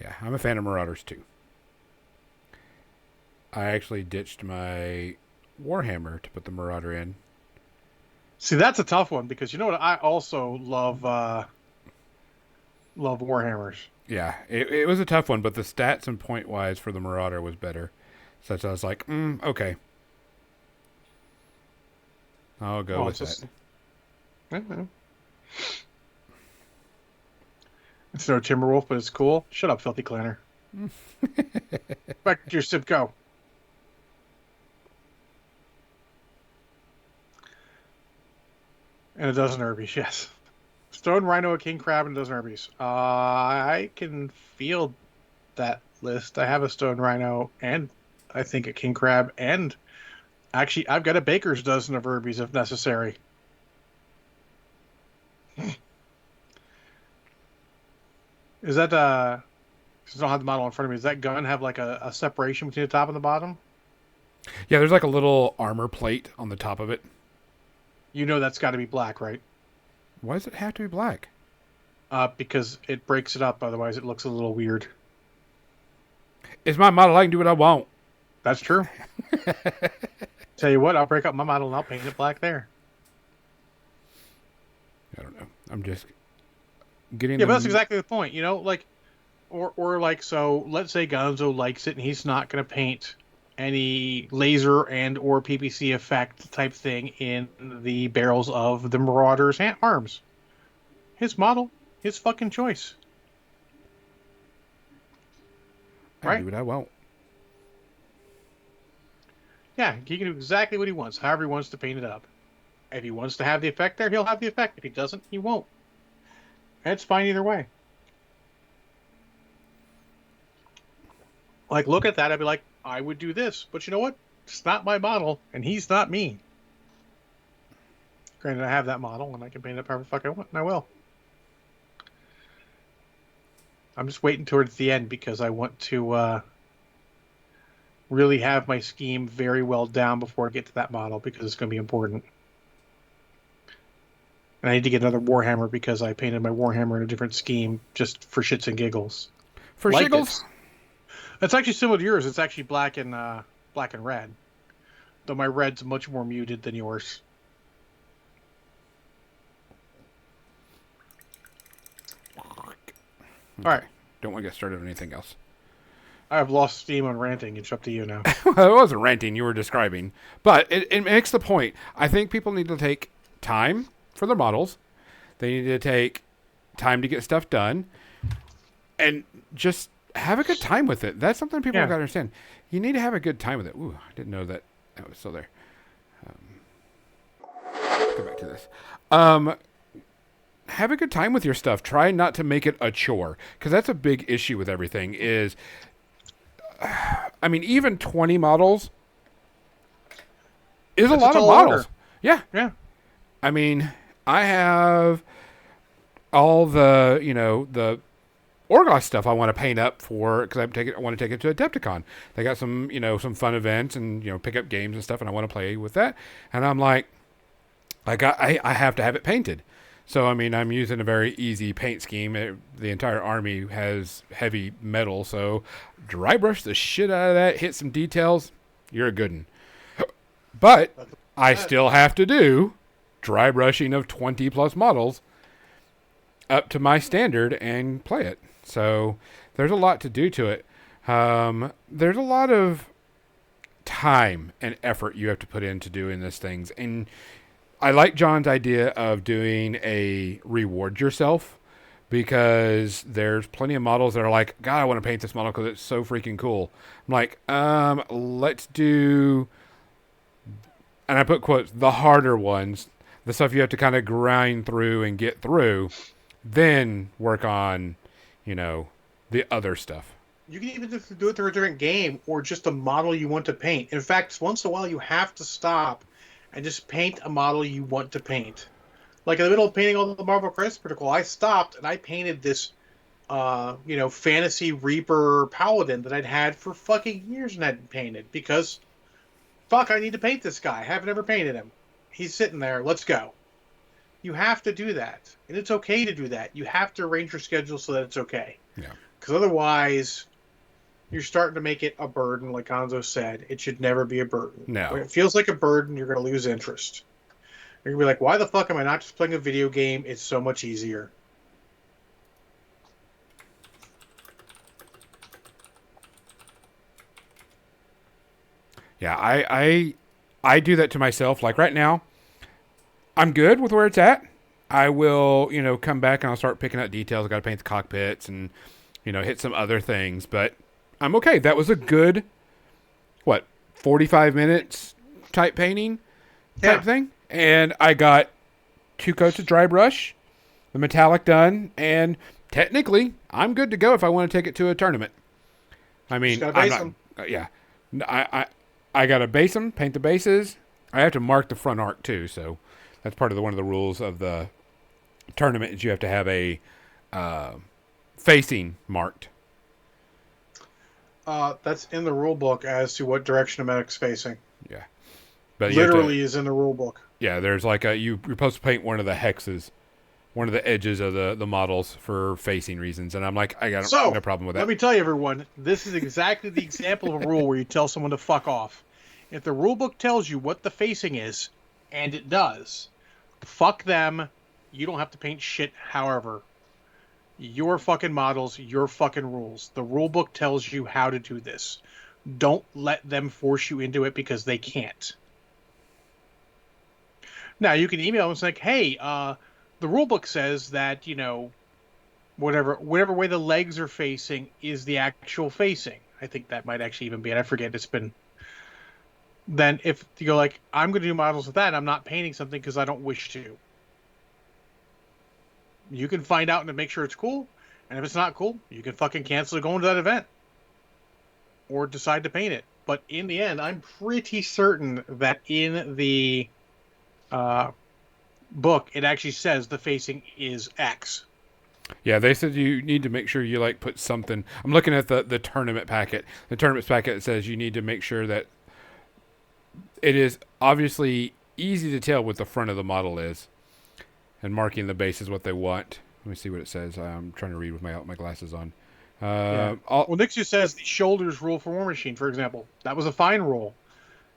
Yeah, I'm a fan of Marauders too. I actually ditched my Warhammer to put the Marauder in.
See, that's a tough one, because you know what? I also love Warhammers.
Yeah, it was a tough one, but the stats and point wise for the Marauder was better. So I was like, okay. I'll go with that.
It's no Timberwolf, but it's cool. Shut up, filthy clanner. Back to your sip, go. And a dozen Herbies, yes. Stone Rhino, a King Crab, and a dozen Herbies. I can field that list. I have a Stone Rhino, and I think a King Crab, and actually, I've got a baker's dozen of Herbies if necessary. Is that, since I don't have the model in front of me, does that gun have like a separation between the top and the bottom?
Yeah, there's like a little armor plate on the top of it.
That's got to be black, right?
Why does it have to be black?
Because it breaks it up. Otherwise, it looks a little weird.
It's my model. I can do what I want.
That's true. Tell you what, I'll break up my model and I'll paint it black there.
I don't know. I'm just getting.
Yeah, but that's exactly the point. Like, or like, so let's say Gonzo likes it and he's not going to paint any laser and or PPC effect type thing in the barrels of the Marauder's arms. His model, his fucking choice,
I can do
right?
what I want.
Yeah, he can do exactly what he wants, however he wants to paint it up. If he wants to have the effect there, he'll have the effect. If he doesn't, he won't. It's fine either way. Like, look at that. I'd be like, I would do this. But you know what? It's not my model, and he's not me. Granted, I have that model, and I can paint it up however the fuck I want, and I will. I'm just waiting towards the end because I want to really have my scheme very well down before I get to that model because it's going to be important. And I need to get another Warhammer because I painted my Warhammer in a different scheme just for shits and giggles.
For
Like
shiggles?
it's actually similar to yours. It's actually black and red, though my red's much more muted than yours.
Okay.
All right,
Don't want to get started on anything else.
I've lost steam on ranting. It's up to you now.
Well, it wasn't ranting, you were describing. But it makes the point. I think people need to take time for their models. They need to take time to get stuff done. And just have a good time with it. That's something people
Yeah.
have got to understand. You need to have a good time with it. Ooh, I didn't know that was still there. Go back to this. Have a good time with your stuff. Try not to make it a chore. Because that's a big issue with everything is... I mean, even 20 models is
That's
a
a
lot of
tall
models.
order.
Yeah.
Yeah.
I mean, I have all the, the Orgoth stuff I want to paint up for because I want to take it to Adepticon. They got some, some fun events and, pick up games and stuff, and I want to play with that. And I'm like, I have to have it painted. So, I mean, I'm using a very easy paint scheme. The entire army has heavy metal, so dry brush the shit out of that, hit some details, you're a good one. But I still have to do dry brushing of 20 plus models up to my standard and play it. So there's a lot to do to it. There's a lot of time and effort you have to put into doing these things. And I like John's idea of doing a reward yourself because there's plenty of models that are like, God, I want to paint this model because it's so freaking cool. I'm like, let's do, and I put quotes, the harder ones, the stuff you have to kind of grind through and get through, then work on, the other stuff.
You can even just do it through a different game or just a model you want to paint. In fact, once in a while you have to stop and just paint a model you want to paint. Like in the middle of painting all the Marvel Crisis Protocol, I stopped and I painted this, Fantasy Reaper Paladin that I'd had for fucking years and hadn't painted because, fuck, I need to paint this guy. I haven't ever painted him. He's sitting there. Let's go. You have to do that. And it's okay to do that. You have to arrange your schedule so that it's okay.
Yeah.
Because otherwise, you're starting to make it a burden, like Gonzo said. It should never be a burden.
No.
When it feels like a burden, you're going to lose interest. You're going to be like, why the fuck am I not just playing a video game? It's so much easier.
Yeah, I do that to myself. Like right now, I'm good with where it's at. I will, come back and I'll start picking out details. I got to paint the cockpits and, hit some other things. But I'm okay. That was a good, 45 minutes type painting type thing. And I got 2 coats of dry brush, the metallic done, and technically I'm good to go if I want to take it to a tournament. I mean,
Just gotta base them.
Yeah. I got to base them, paint the bases. I have to mark the front arc too, so that's part of one of the rules of the tournament is you have to have a facing marked.
That's in the rule book as to what direction a medic's facing.
Yeah. But
Literally is in the rule book.
Yeah, there's like you're supposed to paint one of the hexes, one of the edges of the models for facing reasons, and I'm like, I got no problem with that.
Let me tell you, everyone, this is exactly the example of a rule where you tell someone to fuck off. If the rule book tells you what the facing is, and it does, fuck them. You don't have to paint shit, however. Your fucking models, your fucking rules. The rule book tells you how to do this. Don't let them force you into it because they can't. Now you can email them and say, like, "Hey, the rule book says that whatever way the legs are facing is the actual facing." I think that might actually even be it. I forget. It's been then if you go like, "I'm going to do models with that. I'm not painting something because I don't wish to." You can find out and make sure it's cool, and if it's not cool, you can fucking cancel going to that event or decide to paint it. But in the end, I'm pretty certain that in the uh, book, it actually says the facing is X.
Yeah, they said you need to make sure you like put something. I'm looking at the tournament packet. The tournament packet says you need to make sure that it is obviously easy to tell what the front of the model is, and marking the base is what they want. Let me see what it says. I'm trying to read with my glasses on.
Yeah. Well, Nick just says the shoulders rule for War Machine, for example. That was a fine rule.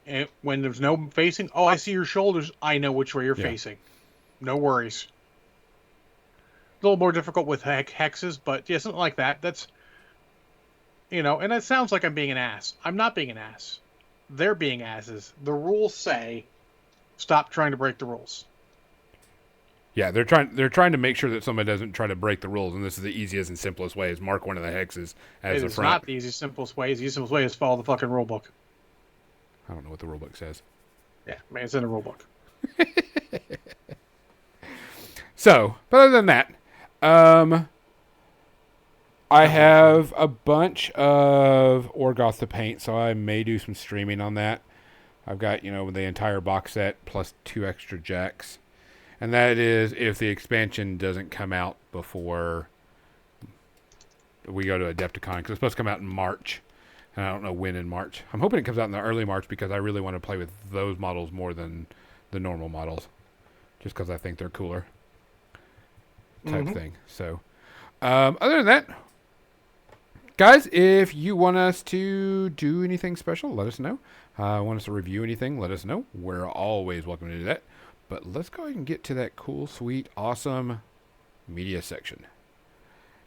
And when there's no facing, oh, I see your shoulders. I know which way you're
Yeah.
facing. No worries. A little more difficult with hexes, but yeah, something like that. That's, and that sounds like I'm being an ass. I'm not being an ass. They're being asses. The rules say stop trying to break the rules.
Yeah, they're trying to make sure that somebody doesn't try to break the rules, and this is the easiest and simplest way: is mark one of the hexes as
It
the
is
front.
not the easiest, simplest way. The easiest, simplest way is follow the fucking rule book.
I don't know what the rule book says.
Yeah, man, it's in the rule book.
So, but other than that, I have a bunch of Orgoth to paint, so I may do some streaming on that. I've got the entire box set plus 2 extra jacks, and that is if the expansion doesn't come out before we go to Adepticon, because it's supposed to come out in March. And I don't know when in March. I'm hoping it comes out in the early March because I really want to play with those models more than the normal models. Just because I think they're cooler. Type thing. So, other than that, guys, if you want us to do anything special, let us know. Want us to review anything, let us know. We're always welcome to do that. But let's go ahead and get to that cool, sweet, awesome media section.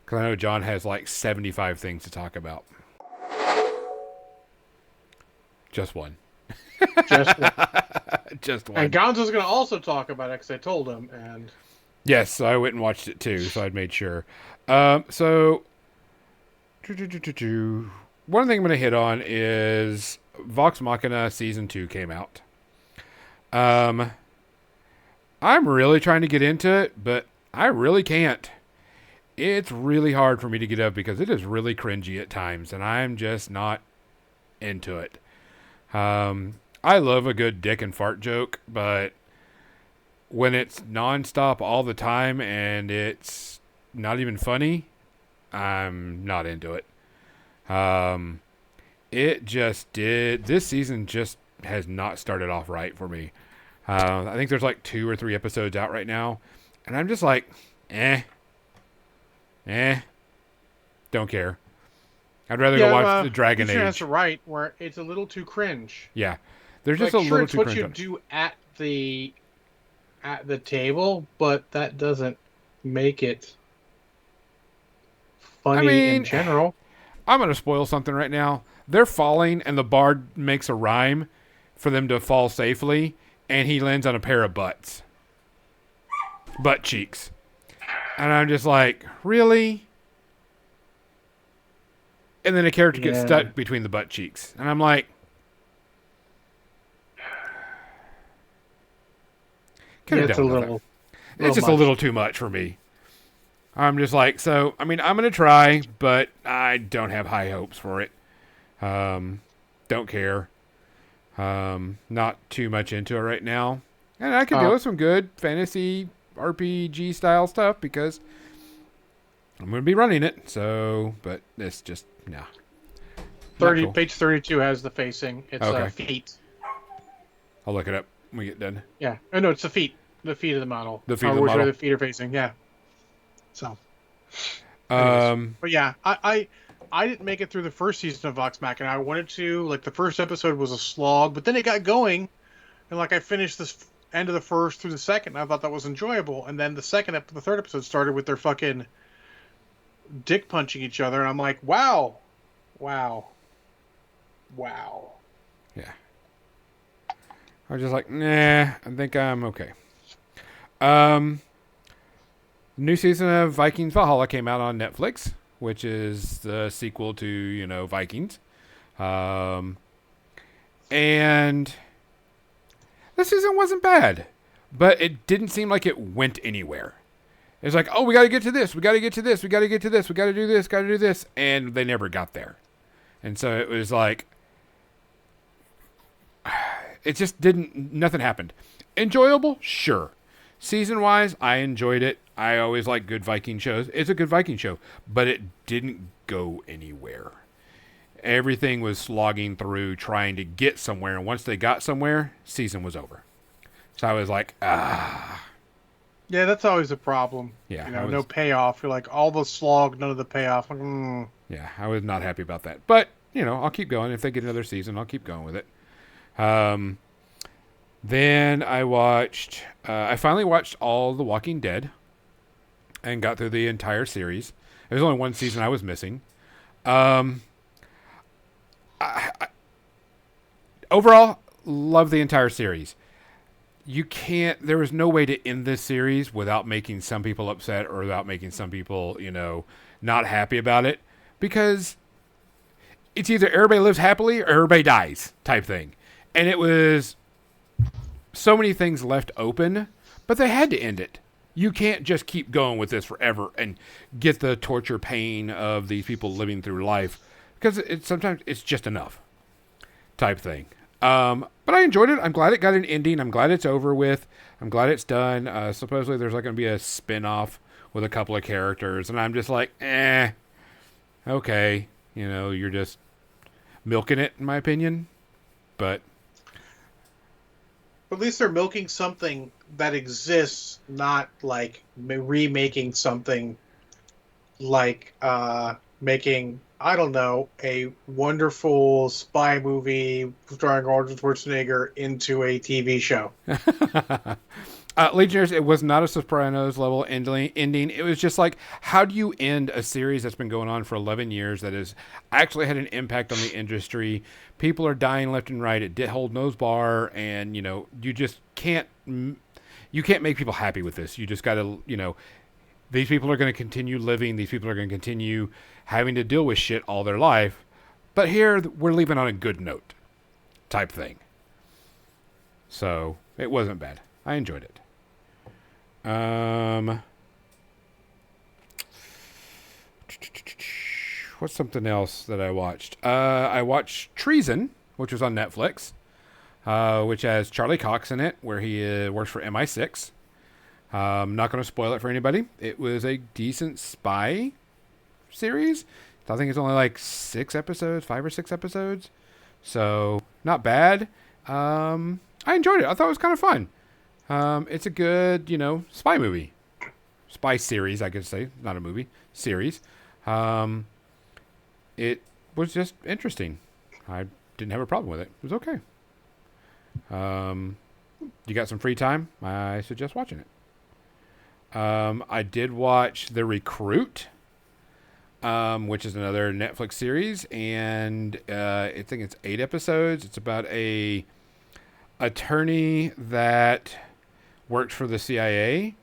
Because I know John has like 75 things to talk about. Just one.
Just one.
Just one.
And Gonzo's going to also talk about it because I told him. And
yes, so I went and watched it too, so I'd made sure. So, one thing I'm going to hit on is Vox Machina Season 2 came out. I'm really trying to get into it, but I really can't. It's really hard for me to get up because it is really cringy at times, and I'm just not into it. I love a good dick and fart joke, but when it's nonstop all the time and it's not even funny, I'm not into it. This season just has not started off right for me. I think there's like 2 or 3 episodes out right now, and I'm just like, don't care. I'd rather go watch the Dragon Age.
That's right, where it's a little too cringe.
Yeah, there's just
like,
a
sure,
little
it's
too
what
cringe.
you do at the table, but that doesn't make it funny in general.
I'm gonna spoil something right now. They're falling, and the bard makes a rhyme for them to fall safely, and he lands on a pair of butt cheeks, and I'm just like, really? And then a character gets stuck between the butt cheeks. And I'm like,
it's a little.
It's just a little too much for me. I'm just like, so, I mean, I'm going to try, but I don't have high hopes for it. Don't care. Not too much into it right now. And I could deal with some good fantasy RPG style stuff because I'm going to be running it. So, but it's just, nah.
Cool. Page 32 has the facing. It's feet.
I'll look it up when we get done.
Yeah. Oh, no, it's the feet. The feet of the model.
The feet of the model.
Where the feet are facing, yeah. So.
But
yeah, I didn't make it through the first season of Vox Machina. I wanted to. Like, the first episode was a slog, but then it got going. And, like, I finished this end of the first through the second. And I thought that was enjoyable. And then the third episode started with their fucking dick punching each other. And I'm like, wow. Wow.
Yeah. I was just like, nah, I think I'm okay. Um, New season of Vikings Valhalla came out on Netflix, which is the sequel to, Vikings. Um, and the season wasn't bad, but it didn't seem like it went anywhere. It was like, oh, we got to get to this, we got to get to this, we got to get to this, we got to do this, got to do this, and they never got there. And so it was like, it just didn't, nothing happened. Enjoyable? Sure. Season wise, I enjoyed it. I always like good Viking shows. It's a good Viking show, but it didn't go anywhere. Everything was slogging through trying to get somewhere, and once they got somewhere, season was over. So I was like, ah.
Yeah, that's always a problem.
Yeah,
No payoff. You're like, all the slog, none of the payoff.
Yeah, I was not happy about that. But, I'll keep going. If they get another season, I'll keep going with it. Then I finally watched all The Walking Dead and got through the entire series. There's only one season I was missing. Overall, love the entire series. There was no way to end this series without making some people upset or without making some people, not happy about it. Because it's either everybody lives happily or everybody dies type thing. And it was so many things left open, but they had to end it. You can't just keep going with this forever and get the torture pain of these people living through life, because sometimes it's just enough type thing. But I enjoyed it. I'm glad it got an ending. I'm glad it's over with. I'm glad it's done. Supposedly there's going to be a spin-off with a couple of characters, and I'm just like, okay. You're just milking it, in my opinion. But
at least they're milking something that exists, not like remaking something like making, I don't know, a wonderful spy movie starring Arnold Schwarzenegger into a TV show.
Legionnaires, it was not a Sopranos level ending. It was just like, how do you end a series that's been going on for 11 years that has actually had an impact on the industry? People are dying left and right. It did hold nose bar, and you just can't make people happy with this. You just got to, these people are going to continue living. These people are going to continue having to deal with shit all their life. But here, we're leaving on a good note type thing. So it wasn't bad. I enjoyed it. What's something else that I watched? I watched Treason, which was on Netflix, which has Charlie Cox in it, where he works for MI6. I'm not going to spoil it for anybody. It was a decent spy series. I think it's only like 5 or 6 episodes. So, not bad. I enjoyed it. I thought it was kind of fun. It's a good, spy movie. Spy series, I could say. Not a movie. Series. It was just interesting. I didn't have a problem with it. It was okay. You got some free time? I suggest watching it. I did watch The Recruit, which is another Netflix series, and I think it's 8 episodes. It's about a attorney that worked for the CIA,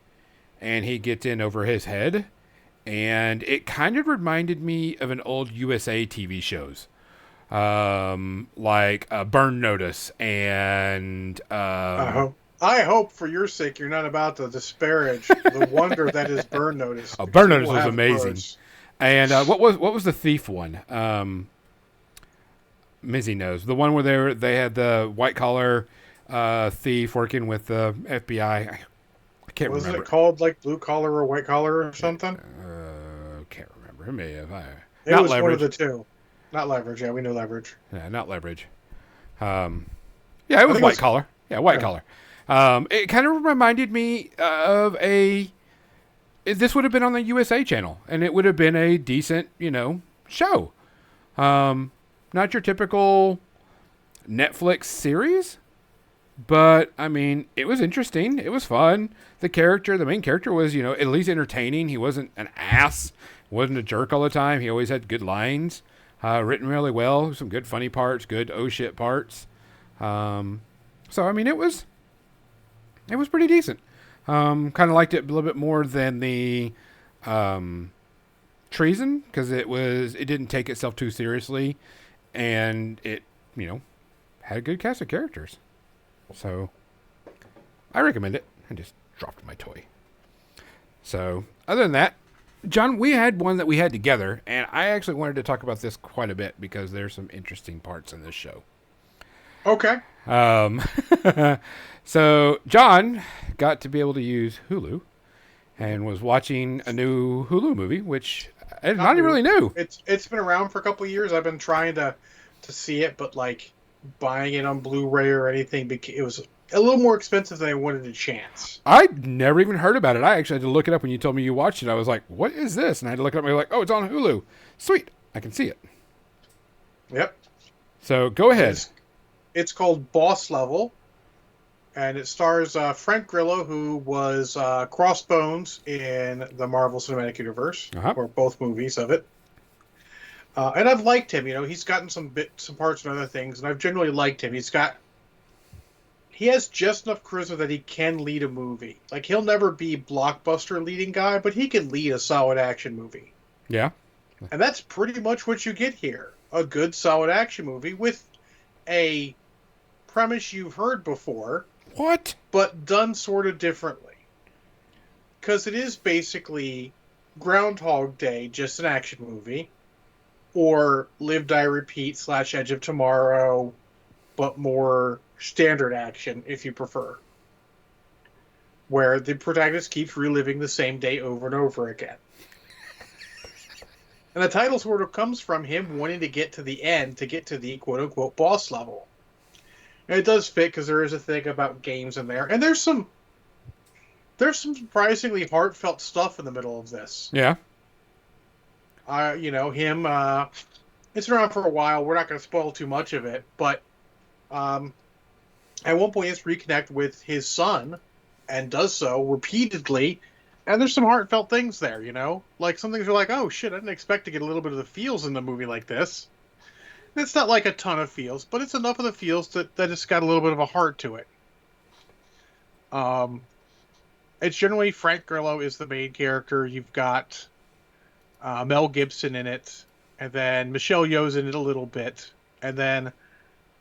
and he gets in over his head, and it kind of reminded me of an old USA TV shows, like Burn Notice and
I hope for your sake you're not about to disparage the wonder that is Burn Notice.
Oh, Burn Notice was amazing. And what was the thief one? Mizzy knows, the one where they had the white collar thief working with the FBI. I can't remember.
Wasn't it called like Blue Collar or White Collar or something?
Can't remember. It may have.
It was Leverage. One of the two. Not Leverage. Yeah, we know Leverage.
Yeah, not Leverage. Yeah, it was White Collar. Yeah, White Collar. It kind of reminded me of this would have been on the USA channel, and it would have been a decent, show. Not your typical Netflix series, but I mean, it was interesting. It was fun. The main character was, at least entertaining. He wasn't an ass. Wasn't a jerk all the time. He always had good lines. Written really well, some good funny parts, good oh shit parts. So I mean, it was pretty decent. Kind of liked it a little bit more than the treason because it didn't take itself too seriously, and it had a good cast of characters. So I recommend it. I just dropped my toy. So other than that, John, we had one that we had together, and I actually wanted to talk about this quite a bit because there's some interesting parts in this show.
Okay.
Um, so John got to be able to use Hulu and was watching a new Hulu movie, which I not even really knew.
It's been around for a couple of years. I've been trying to see it, but like buying it on Blu-ray or anything, it was a little more expensive than I wanted a chance.
I'd never even heard about it. I actually had to look it up when you told me you watched it. I was like, what is this? And I had to look it up and be like, oh, it's on Hulu. Sweet. I can see it.
Yep.
So go ahead.
It's called Boss Level, and it stars Frank Grillo, who was Crossbones in the Marvel Cinematic Universe, or both movies of it. And I've liked him. He's gotten some parts and other things, and I've generally liked him. He has just enough charisma that he can lead a movie. Like, he'll never be blockbuster leading guy, but he can lead a solid action movie.
Yeah.
And that's pretty much what you get here. A good, solid action movie with a premise you've heard before.
What?
But done sort of differently. Because it is basically Groundhog Day, just an action movie. Or Live, Die, Repeat / Edge of Tomorrow, but more standard action, if you prefer. Where the protagonist keeps reliving the same day over and over again. And the title sort of comes from him wanting to get to the end, to get to the quote-unquote boss level. And it does fit, because there is a thing about games in there. And there's some surprisingly heartfelt stuff in the middle of this.
Yeah.
Him, it's been around for a while. We're not going to spoil too much of it, but at one point he has to reconnect with his son, and does so repeatedly, and there's some heartfelt things there, Like, some things are like, oh shit, I didn't expect to get a little bit of the feels in the movie like this. And it's not like a ton of feels, but it's enough of the feels that it's got a little bit of a heart to it. It's generally Frank Grillo is the main character. You've got Mel Gibson in it, and then Michelle Yeoh's in it a little bit, and then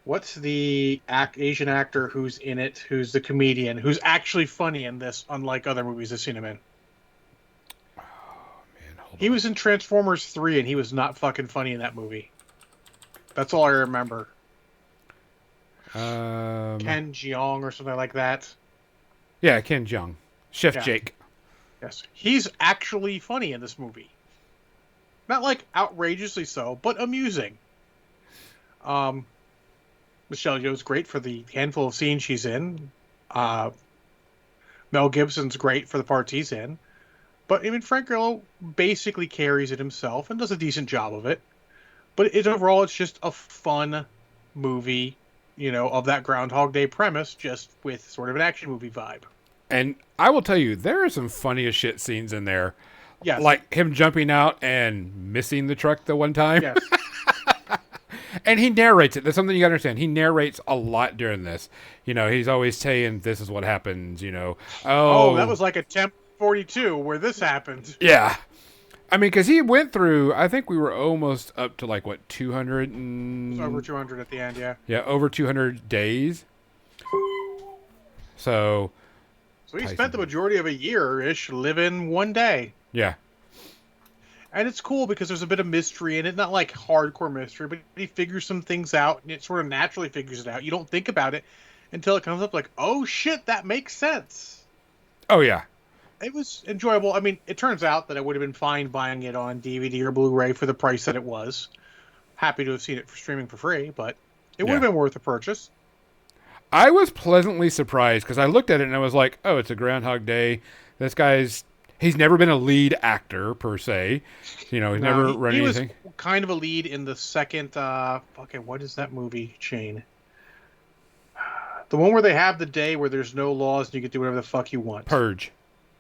what's the Asian actor who's in it, who's the comedian, who's actually funny in this, unlike other movies I've seen him in?
Oh, man,
he was in Transformers 3, and he was not fucking funny in that movie. That's all I remember. Ken Jeong or something like that.
Yeah, Ken Jeong. Chef Jake.
Yes. He's actually funny in this movie. Not like outrageously so, but amusing. Michelle Yeoh's great for the handful of scenes she's in. Mel Gibson's great for the parts he's in. But I mean, Frank Grillo basically carries it himself and does a decent job of it. But overall, it's just a fun movie, of that Groundhog Day premise, just with sort of an action movie vibe.
And I will tell you, there are some funny as shit scenes in there.
Yes.
Like him jumping out and missing the truck the one time.
Yes.
And he narrates it. That's something you gotta understand. He narrates a lot during this. He's always saying, this is what happens, Oh,
that was like a Temp 42 where this happened.
Yeah. I mean, because he went through, I think we were almost up to 200 and...
It was over 200 at the end, yeah.
Yeah, over 200 days. So
he spent the majority of a year-ish living one day.
Yeah.
And it's cool because there's a bit of mystery in it. Not like hardcore mystery, but he figures some things out, and it sort of naturally figures it out. You don't think about it until it comes up like, oh shit, that makes sense.
Oh, yeah.
It was enjoyable. I mean, it turns out that I would have been fine buying it on DVD or Blu-ray for the price that it was. Happy to have seen it for streaming for free, but it would have been worth a purchase. I
was pleasantly surprised because I looked at it and I was like, oh, it's a Groundhog Day. This he's never been a lead actor per se. He's never run anything. He
was kind of a lead in the second, what is that movie chain? The one where they have the day where there's no laws and you can do whatever the fuck you want.
Purge.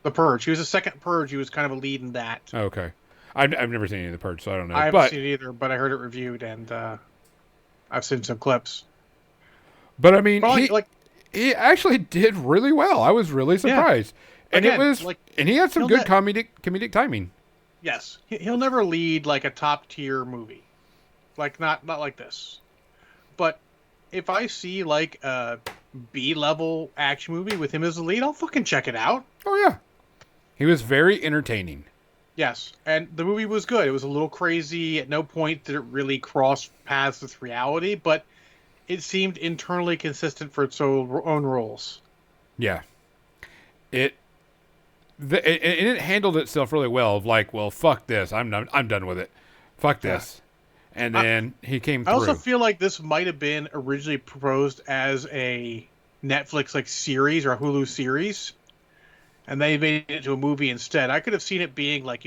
The Purge. He was the second Purge. He was kind of a lead in that.
Okay. I've never seen any of the Purge, so I don't know.
I haven't
But
seen it either, but I heard it reviewed, and I've seen some clips.
I mean,
But like,
he actually did really well. I was really
yeah.
surprised, and
Again, like
he had some
he'll
good
ne-
comedic timing.
yes, he'll never lead like a top tier movie, like not like this. But if I see like a B level action movie with him as the lead, I'll fucking check it out.
Oh yeah, he was very entertaining.
Yes, and the movie was good. It was a little crazy. At no point did it really cross paths with reality, but it seemed internally consistent for its own roles.
Yeah, it it handled itself really well. Of like, well, fuck this. I'm done with it. Fuck
Yeah.
this. And
I,
then he came
I also
through.
feel like this might have been originally proposed as a Netflix like series or a Hulu series, and they made it into a movie instead. I could have seen it being like,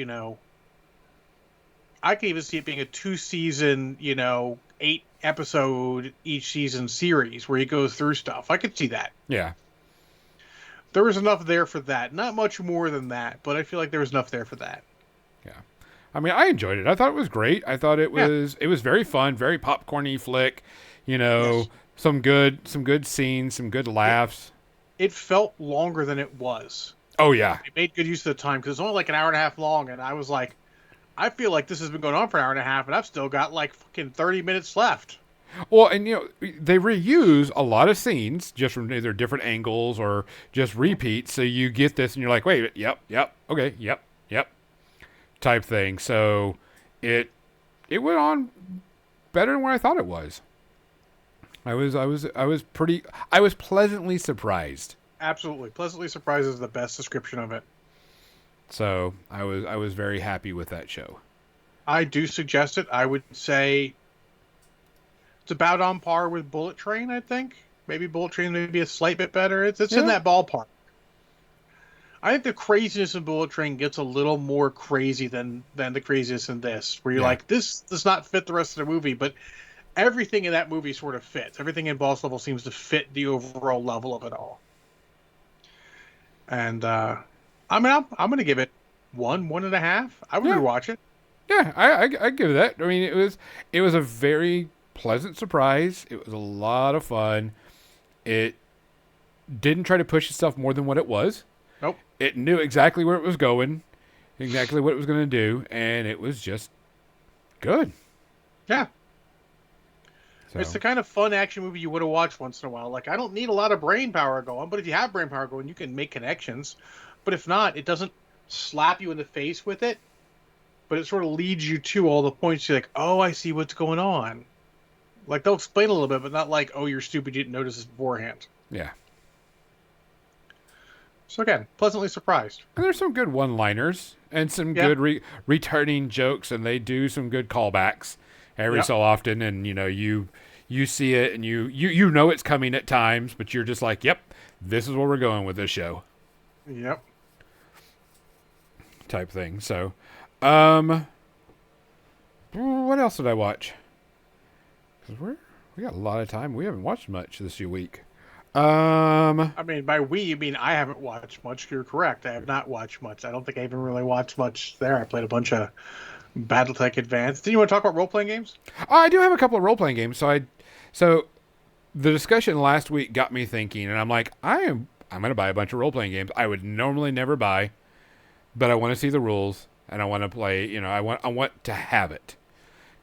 I could even see it being a 2-season, 8-episode each season series where he goes through stuff. I could see that.
Yeah.
There was enough there for that. Not much more than that, but I feel like there was enough there for that.
Yeah. I mean, I enjoyed it. I thought it was great. I thought
Yeah.
it was very fun, very popcorny flick.
Yes.
Some good scenes, some good laughs.
It felt longer than it was.
Oh yeah.
It made good use of the time because it's only like an hour and a half long, and I was like, I feel like this has been going on for an hour and a half, and I've still got like fucking 30 minutes left.
Well, and they reuse a lot of scenes just from either different angles or just repeats, so you get this and you're like, wait, yep, okay, yep, type thing. So it went on better than what I thought it was. I was pleasantly surprised.
Absolutely. Pleasantly surprised is the best description of it.
So I was very happy with that show.
I do suggest it. I would say it's about on par with Bullet Train, I think. Maybe Bullet Train may be a slight bit better. It's in that ballpark. I think the craziness in Bullet Train gets a little more crazy than the craziness in this, where you're like, this does not fit the rest of the movie, but everything in that movie sort of fits. Everything in Boss Level seems to fit the overall level of it all. And I'm going to give it 1.5. I would rewatch it.
Yeah, I give it that. I mean, it was a very pleasant surprise. It was a lot of fun. It didn't try to push itself more than what it was.
Nope.
It knew exactly where it was going, exactly what it was going to do, and it was just good.
Yeah.
So.
It's the kind of fun action movie you would have watched once in a while. Like, I don't need a lot of brain power going, but if you have brain power going, you can make connections. But if not, it doesn't slap you in the face with it, but it sort of leads you to all the points. You're like, oh, I see what's going on. Like, they'll explain a little bit, but not like, oh, you're stupid, you didn't notice this beforehand.
Yeah.
So again, pleasantly surprised.
And there's some good one-liners and some good returning jokes, and they do some good callbacks every so often. And you see it, and you know it's coming at times, but you're just like, yep, this is where we're going with this show.
Yep.
Type thing. So, what else did I watch? Because we got a lot of time. We haven't watched much this week.
I mean, by we, you mean I haven't watched much. You're correct. I have not watched much. I don't think I even really watched much there. I played a bunch of BattleTech Advanced. Did you want to talk about role-playing games?
I do have a couple of role-playing games. So the discussion last week got me thinking, and I'm like, I'm going to buy a bunch of role-playing games I would normally never buy, but I want to see the rules, and I want to play, I want to have it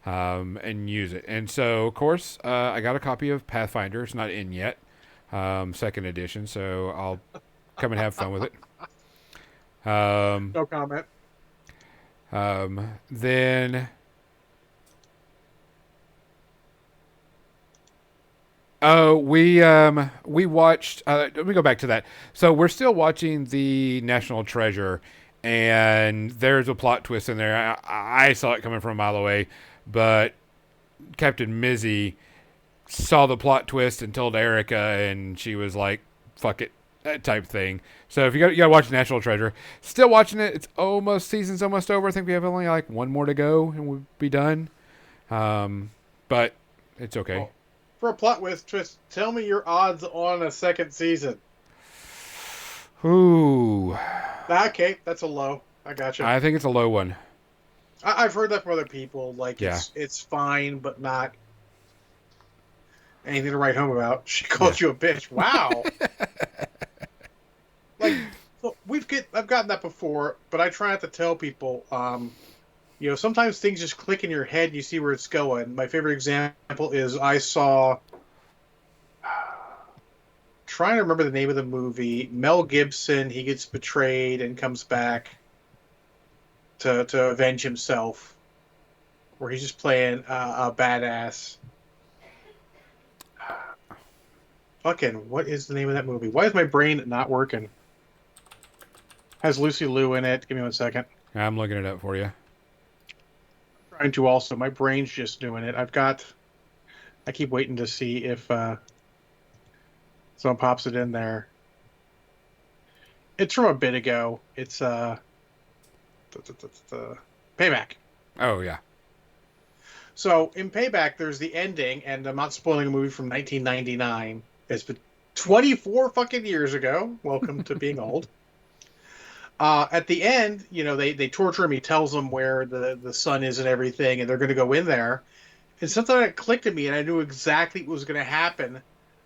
and use it. And so, of course, I got a copy of Pathfinder. It's not in yet. Second edition, so I'll come and have fun with it.
No comment.
Then we watched let me go back to that. So we're still watching the National Treasure, and there's a plot twist in there. I saw it coming from a mile away, but Captain Mizzy saw the plot twist and told Erica, and she was like, fuck it, that type thing. So if you gotta watch National Treasure. Still watching it. It's season's almost over. I think we have only like one more to go and we'll be done. But it's okay.
Well, for a plot twist, tell me your odds on a second season.
Ooh.
Okay, that's a low. I gotcha.
I think it's a low one.
I've heard that from other people. Like
Yeah,
it's fine, but not anything to write home about. She
yeah,
called you a bitch. Wow. Like so I've gotten that before, but I try not to tell people. Sometimes things just click in your head and you see where it's going. My favorite example is I saw trying to remember the name of the movie. Mel Gibson, he gets betrayed and comes back to avenge himself, where he's just playing a badass. Fucking, what is the name of that movie? Why is my brain not working? Has Lucy Liu in it. Give me 1 second.
I'm looking it up for you.
Trying to also. My brain's just doing it. I keep waiting to see if someone pops it in there. It's from a bit ago. It's Payback.
Oh yeah.
So in Payback, there's the ending, and I'm not spoiling a movie from 1999. It's been 24 fucking years ago. Welcome to being old. At the end, they torture him. He tells them where the sun is and everything, and they're going to go in there. And something that clicked to me, and I knew exactly what was going to happen.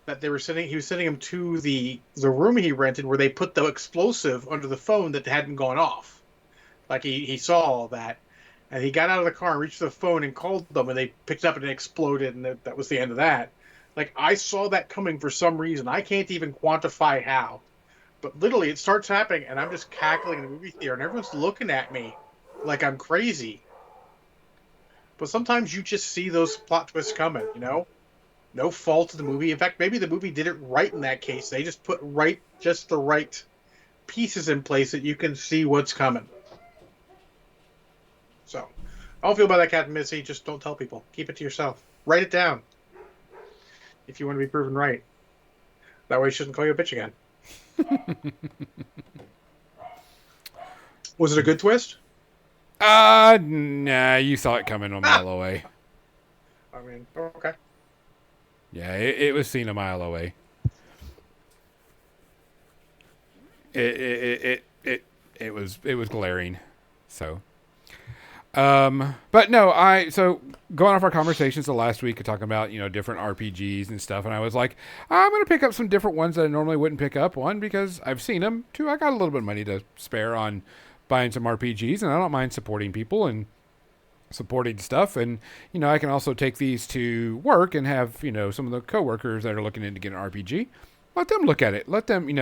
That he was sending him to the room he rented, where they put the explosive under the phone that hadn't gone off. Like he saw all that, and he got out of the car and reached for the phone and called them, and they picked it up and it exploded, and that was the end of that. Like I saw that coming for some reason. I can't even quantify how, but literally it starts happening, and I'm just cackling in the movie theater, and everyone's looking at me like I'm crazy. But sometimes you just see those plot twists coming. No fault of the movie. In fact, maybe the movie did it right in that case. They just put just the right pieces in place that you can see what's coming. So, I don't feel about that, Captain Missy. Just don't tell people. Keep it to yourself. Write it down if you want to be proven right. That way, she shouldn't call you a bitch again. Was it a good twist?
Nah, you saw it coming a mile away.
I mean, okay.
Yeah, it was seen a mile away. It was glaring. So, but no, so going off our conversations the last week, talking about different RPGs and stuff, and I was like, I'm gonna pick up some different ones that I normally wouldn't pick up. One, because I've seen them. Two, I got a little bit of money to spare on buying some RPGs, and I don't mind supporting people and supporting stuff. And I can also take these to work and have some of the coworkers that are looking into getting an RPG, let them look at it. Let them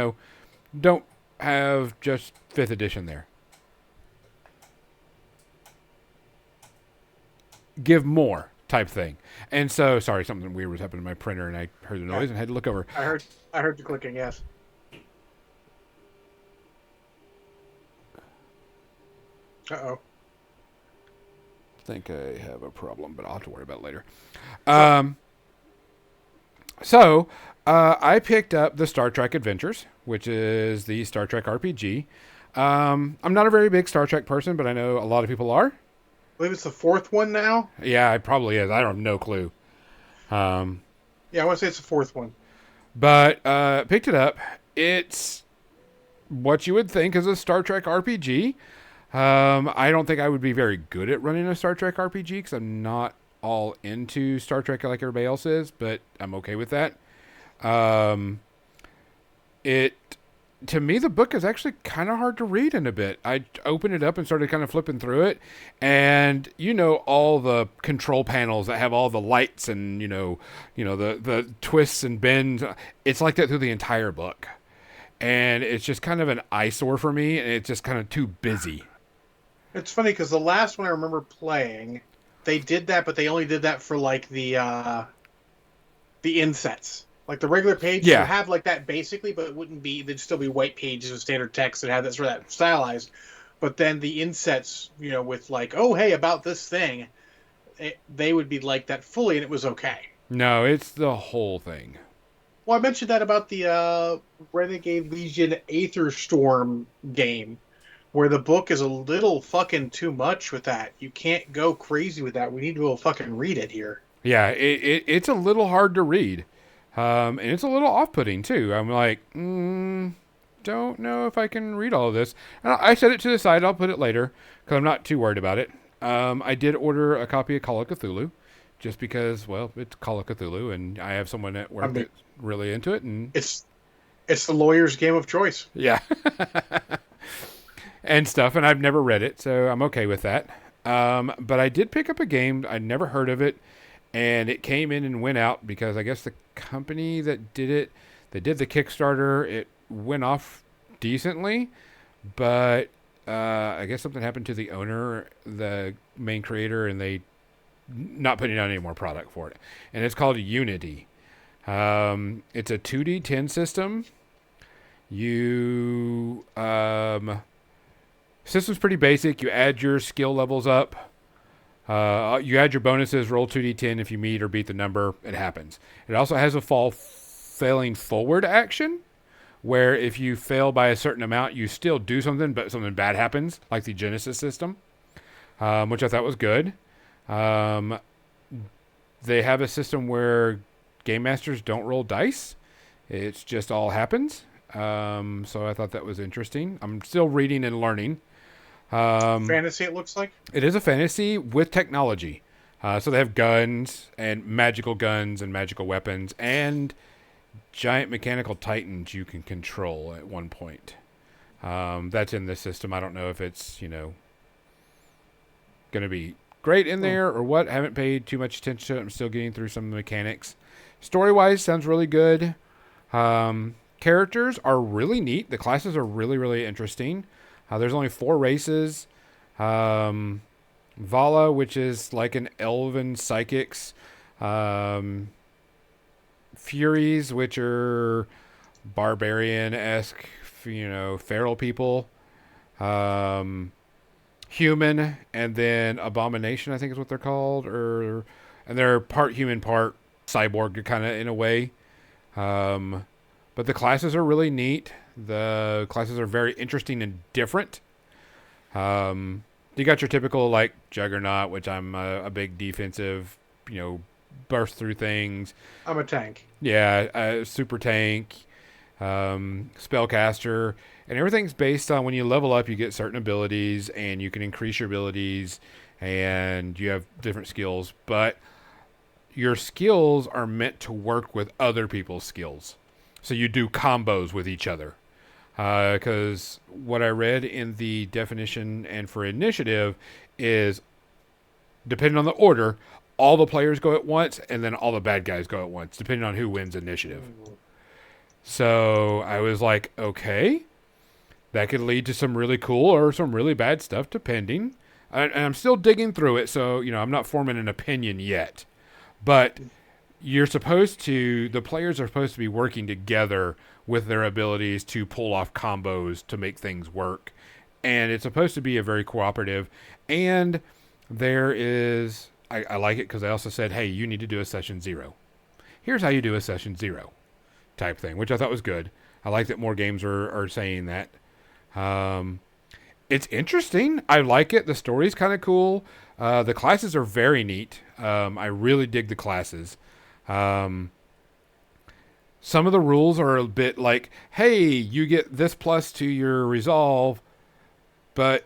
don't have just 5th edition there. Give more type thing. And so, sorry, something weird was happening to my printer, and I heard the noise and had to look over.
I heard the clicking. Yes. Uh-oh.
I think I have a problem, but I'll have to worry about it later. So I picked up the Star Trek Adventures, which is the Star Trek RPG. I'm not a very big Star Trek person, but I know a lot of people are.
I believe it's the 4th one now.
Yeah, it probably is. I don't have no clue.
Yeah, I want to say it's the 4th one.
But picked it up. It's what you would think is a Star Trek RPG. I don't think I would be very good at running a Star Trek RPG because I'm not all into Star Trek like everybody else is, but I'm okay with that. To me, the book is actually kind of hard to read in a bit. I opened it up and started kind of flipping through it, and all the control panels that have all the lights and the twists and bends. It's like that through the entire book, and it's just kind of an eyesore for me, and it's just kind of too busy.
It's funny because the last one I remember playing, they did that, but they only did that for like the insets. Like the regular page,
Yeah.
would have like that basically, but it wouldn't be. They'd still be white pages with standard text that had that sort of that stylized. But then the insets, with like, oh hey, about this thing, they would be like that fully, and it was okay.
No, it's the whole thing.
Well, I mentioned that about the Renegade Legion Aether Storm game, where the book is a little fucking too much with that. You can't go crazy with that. We need to go fucking read it here.
Yeah, it's a little hard to read. And it's a little off-putting, too. I'm like, don't know if I can read all of this. And I set it to the side. I'll put it later because I'm not too worried about it. I did order a copy of Call of Cthulhu, just because, well, it's Call of Cthulhu, and I have someone at
I
work
mean,
that's really into it, and
it's the lawyer's game of choice.
yeah, and stuff. And I've never read it, so I'm okay with that. But I did pick up a game. I'd never heard of it, and it came in and went out because I guess the company that did it, they did the Kickstarter. It went off decently, but I guess something happened to the owner, the main creator, and they not putting out any more product for it. And it's called Unity. It's a 2D10 system. You system's pretty basic. You add your skill levels up. You add your bonuses. Roll 2d10 if you meet or beat the number. It happens. It also has a failing forward action, where if you fail by a certain amount, you still do something, but something bad happens, like the Genesis system, which I thought was good. They have a system where game masters don't roll dice. It's just all happens. So I thought that was interesting. I'm still reading and learning.
Fantasy, it looks like.
It is a fantasy with technology. So they have guns and magical weapons and giant mechanical titans you can control at one point. That's in this system. I don't know if it's, going to be great in there or what. I haven't paid too much attention to it. I'm still getting through some of the mechanics. Story-wise, sounds really good. Characters are really neat. The classes are really, really interesting. There's only 4 races. Vala, which is like an elven psychics. Furies, which are barbarian-esque, feral people. Human, and then Abomination, I think is what they're called. And they're part human, part cyborg, kind of in a way. But the classes are really neat. The classes are very interesting and different. You got your typical, like, Juggernaut, which I'm a big defensive, burst through things.
I'm a tank.
Yeah, super tank, spellcaster, and everything's based on when you level up, you get certain abilities, and you can increase your abilities, and you have different skills. But your skills are meant to work with other people's skills. So you do combos with each other. Because what I read in the definition and for initiative is, depending on the order, all the players go at once, and then all the bad guys go at once, depending on who wins initiative. So I was like, okay, that could lead to some really cool or some really bad stuff, depending. And I'm still digging through it, so I'm not forming an opinion yet. But the players are supposed to be working together with their abilities to pull off combos to make things work. And it's supposed to be a very cooperative. And there is, I like it because I also said, hey, you need to do a session 0. Here's how you do a session 0 type thing, which I thought was good. I like that more games are saying that. It's interesting. I like it. The story's kind of cool. The classes are very neat. I really dig the classes. Some of the rules are a bit like, hey, you get this plus to your resolve, but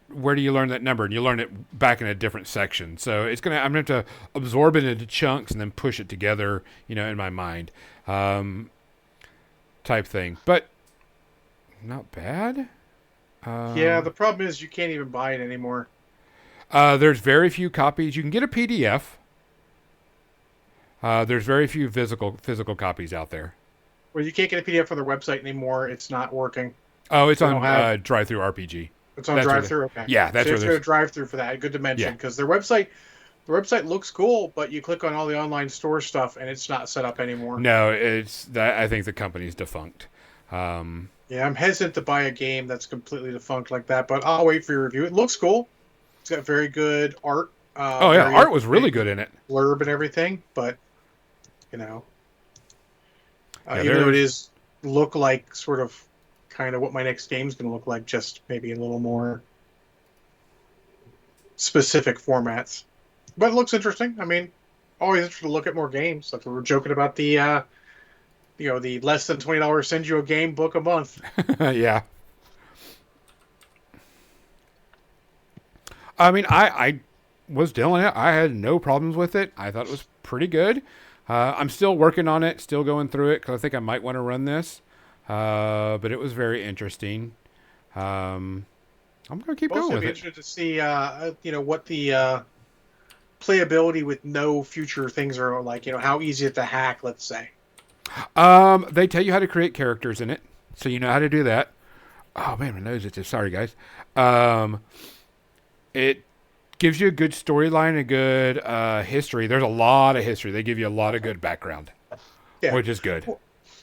where do you learn that number? And you learn it back in a different section. So I'm gonna have to absorb it into chunks and then push it together, in my mind, type thing. But not bad.
Yeah, the problem is you can't even buy it anymore.
There's very few copies. You can get a PDF. There's very few physical copies out there.
Well, you can't get a PDF from their website anymore. It's not working.
Oh, it's on Drive-Thru RPG.
It's on Drive-Thru. Okay.
Yeah, that's
so
where
there's a Drive-Thru for that. Good to mention because their website looks cool, but you click on all the online store stuff and it's not set up anymore.
No, it's that. I think the company's defunct.
Yeah, I'm hesitant to buy a game that's completely defunct like that, but I'll wait for your review. It looks cool. It's got very good art.
Art was really good in it.
Blurb and everything, but even though it is look like sort of kind of what my next game's going to look like, just maybe a little more specific formats. But it looks interesting. I mean, always interested to look at more games. Like we were joking about the the less than $20 send you a game book a month.
Yeah. I mean, I was dealing it. I had no problems with it. I thought it was pretty good. I'm still working on it, still going through it because I think I might want to run this. But it was very interesting. Um, I'm gonna keep going
Also,
with
be
it.
interested to see, what the playability with no future things are like. How easy it to hack, let's say.
They tell you how to create characters in it, so you know how to do that. Oh man, my nose itches. Sorry, guys. Um, it gives you a good storyline, a good history. There's a lot of history. They give you a lot of good background,
Yeah.
which is good.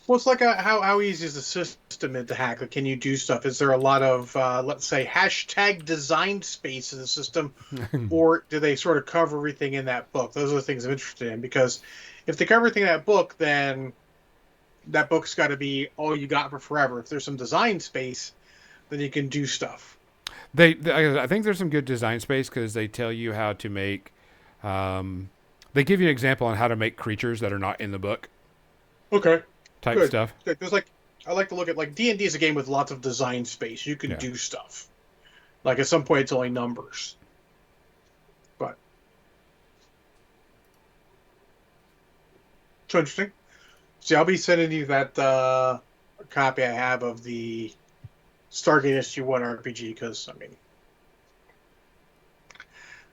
Well, it's like how easy is the system to hack? Like, can you do stuff? Is there a lot of, let's say, hashtag design space in the system, or do they sort of cover everything in that book? Those are the things I'm interested in, because if they cover everything in that book, then that book's got to be all you got for forever. If there's some design space, then you can do stuff.
I think there's some good design space because they tell you how to make. Um, they give you an example on how to make creatures that are not in the book
Okay,
type
good.
stuff.
Good. There's like I like to look at like D&D is a game with lots of design space. You can
Yeah.
do stuff. Like at some point, it's only numbers, but it's interesting. See, I'll be sending you that copy I have of the Stargate SG-1 RPG because I mean,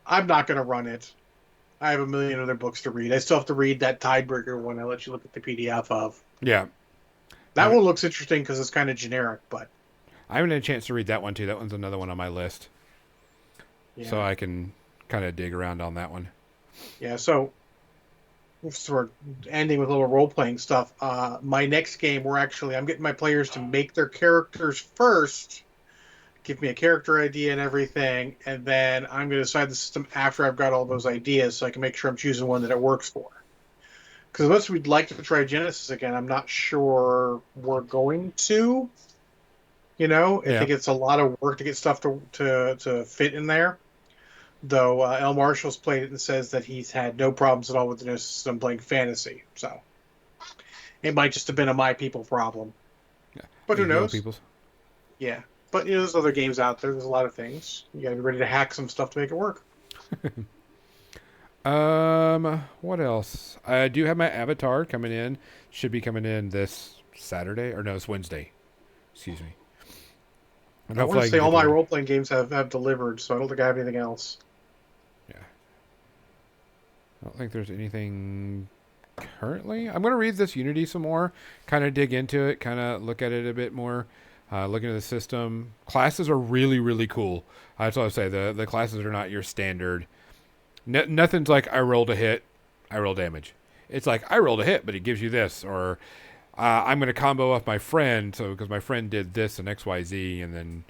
I'm not going to run it. I have a million other books to read. I still have to read that Tidebringer one. I let you look at the PDF of.
Yeah.
That one looks interesting because it's kind of generic, but
I haven't had a chance to read that one too. That one's another one on my list, so
yeah,
I can kind of dig around on that one.
yeah. So sort of ending with a little role playing stuff. My next game, I'm getting my players to make their characters first, give me a character idea and everything, and then I'm going to decide the system after I've got all those ideas, so I can make sure I'm choosing one that it works for. Because unless we'd like to try Genesis again, I'm not sure we're going to. I
Yeah.
think it's a lot of work to get stuff to fit in there. Though L. Marshall's played it and says that he's had no problems at all with the new system playing fantasy. So it might just have been a my people problem.
Yeah.
But who
You go,
knows?
peoples.
Yeah. But there's other games out there. There's a lot of things. You gotta be ready to hack some stuff to make it work.
What else? I do have my avatar coming in. Should be coming in this Saturday, or no, it's Wednesday. Excuse me. And
I want
hopefully
to
I
say
can
all
get to
my
it.
role playing games have delivered, so I don't think I have anything else.
Yeah. I don't think there's anything currently. I'm going to read this Unity some more, kind of dig into it, kind of look at it a bit more, look into the system. Classes are really, really cool. That's what I say. The classes are not your standard. Nothing's like I rolled a hit, I roll damage. It's like I rolled a hit, but it gives you this, or I'm going to combo off my friend, so because my friend did this and X Y Z, and then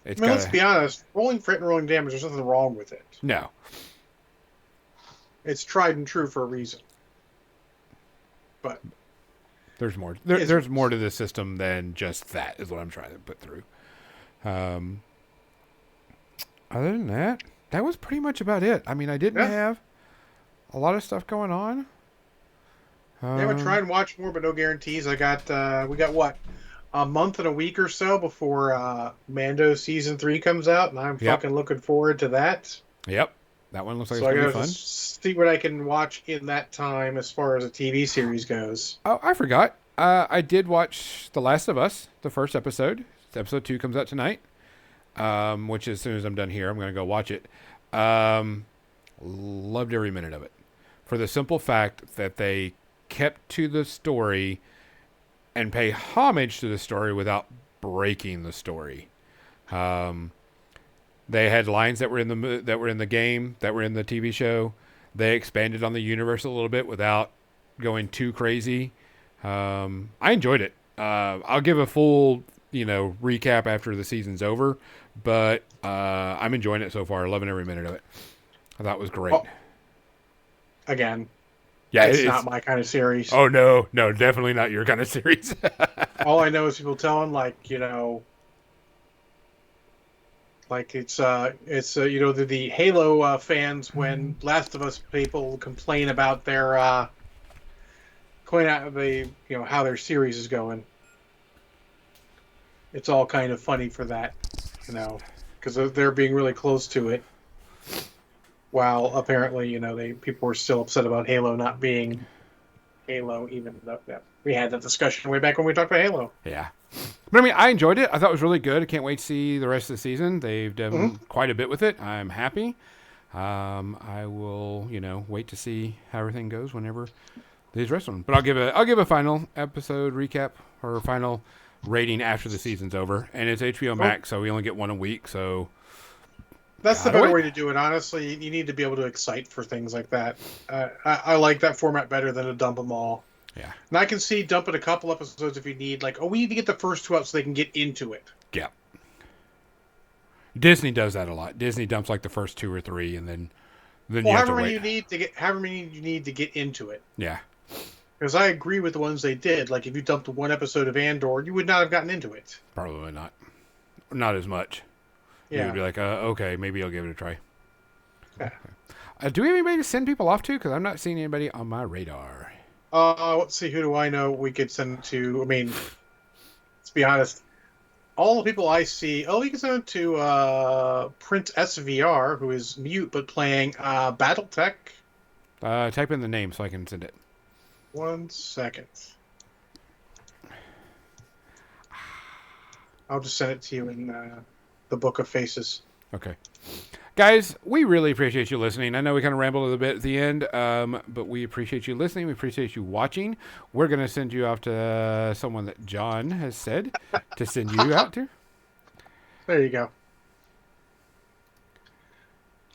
it's
I mean,
got
let's
a
be honest. Rolling for it and rolling damage, there's nothing wrong with it.
no.
It's tried and true for a reason. But
There's more.
it is what
There's
it
more
is.
to this system than just that. Is what I'm trying to put through. Um, Other than that, that was pretty much about it. I mean, I didn't
Yeah.
have a lot of stuff going on.
Yeah, I'm gonna try
Um,
and watch more, but no guarantees. We got what, a month and a week or so before Mando season 3 comes out, and I'm
yep,
fucking looking forward to that.
yep. That one looks like
So
it's
I
gonna be
gotta
fun.
just see what I can watch in that time as far as a TV series goes.
Oh, I forgot. I did watch The Last of Us, the first episode. Episode 2 comes out tonight. Which as soon as I'm done here, I'm gonna go watch it. Um, Loved every minute of it, for the simple fact that they kept to the story and pay homage to the story without breaking the story. Um, they had lines that were in that were in the game, that were in the TV show. They expanded on the universe a little bit without going too crazy. I enjoyed it. I'll give a full recap after the season's over, but I'm enjoying it so far. Loving every minute of it. I thought it was great.
Oh, again,
Yeah,
it's
it's.
not my kind of series.
Oh no, no, definitely not your kind of series.
All I know is people telling like the Halo fans when Last of Us people complain about their going out the how their series is going. It's all kind of funny for that, because they're being really close to it. While apparently, people were still upset about Halo not being Halo, even though we had that discussion way back when we talked about Halo.
Yeah. But I mean, I enjoyed it. I thought it was really good. I can't wait to see the rest of the season. They've
Hmm.
done quite a bit with it. I'm happy. I will, wait to see how everything goes whenever these rest of them. But I'll give a final episode recap or final rating after the season's over. And it's HBO
Cool.
Max, so we only get one a week. So
That's the
gotta
better
wait.
way to do it. Honestly, you need to be able to excite for things like that. I like that format better than to dump them all.
Yeah.
And I can see dumping a couple episodes if you need, like, oh, we need to get the first two out so they can get into it.
Yeah. Disney does that a lot. Disney dumps like the first two or three, and then you
Well,
have to wait.
however many you need to get into it.
Yeah.
Because I agree with the ones they did. Like, if you dumped one episode of Andor, you would not have gotten into it.
Probably not. Not as much. You would
Yeah.
be like, okay, maybe I'll give it a try.
Yeah.
Do we have anybody to send people off to? Because I'm not seeing anybody on my radar.
Let's see. Who do I know we could send to? I mean, let's be honest. All the people I see. Oh, we can send it to Print SVR, who is mute but playing BattleTech.
Type in the name so I can send it.
1 second. I'll just send it to you in the Book of Faces.
Okay. Guys, we really appreciate you listening. I know we kind of rambled a little bit at the end, but we appreciate you listening. We appreciate you watching. We're going to send you off to someone that John has said to send you out to.
There you go.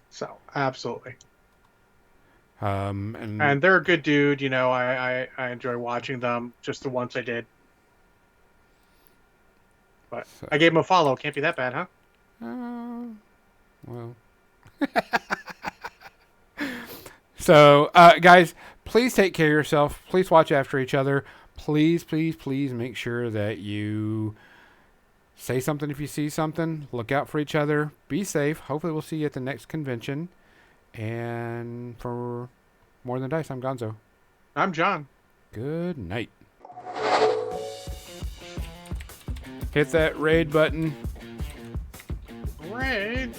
So, absolutely.
And
they're a good dude. I enjoy watching them. Just the once I did. But
so,
I gave him a follow. Can't be that bad, huh?
well. So, guys, please take care of yourself. Please watch after each other. Please, please, please make sure that you say something if you see something. Look out for each other. Be safe. Hopefully, we'll see you at the next convention. And for More Than Dice, I'm Gonzo.
I'm John.
Good night. Hit that raid button.
Raid.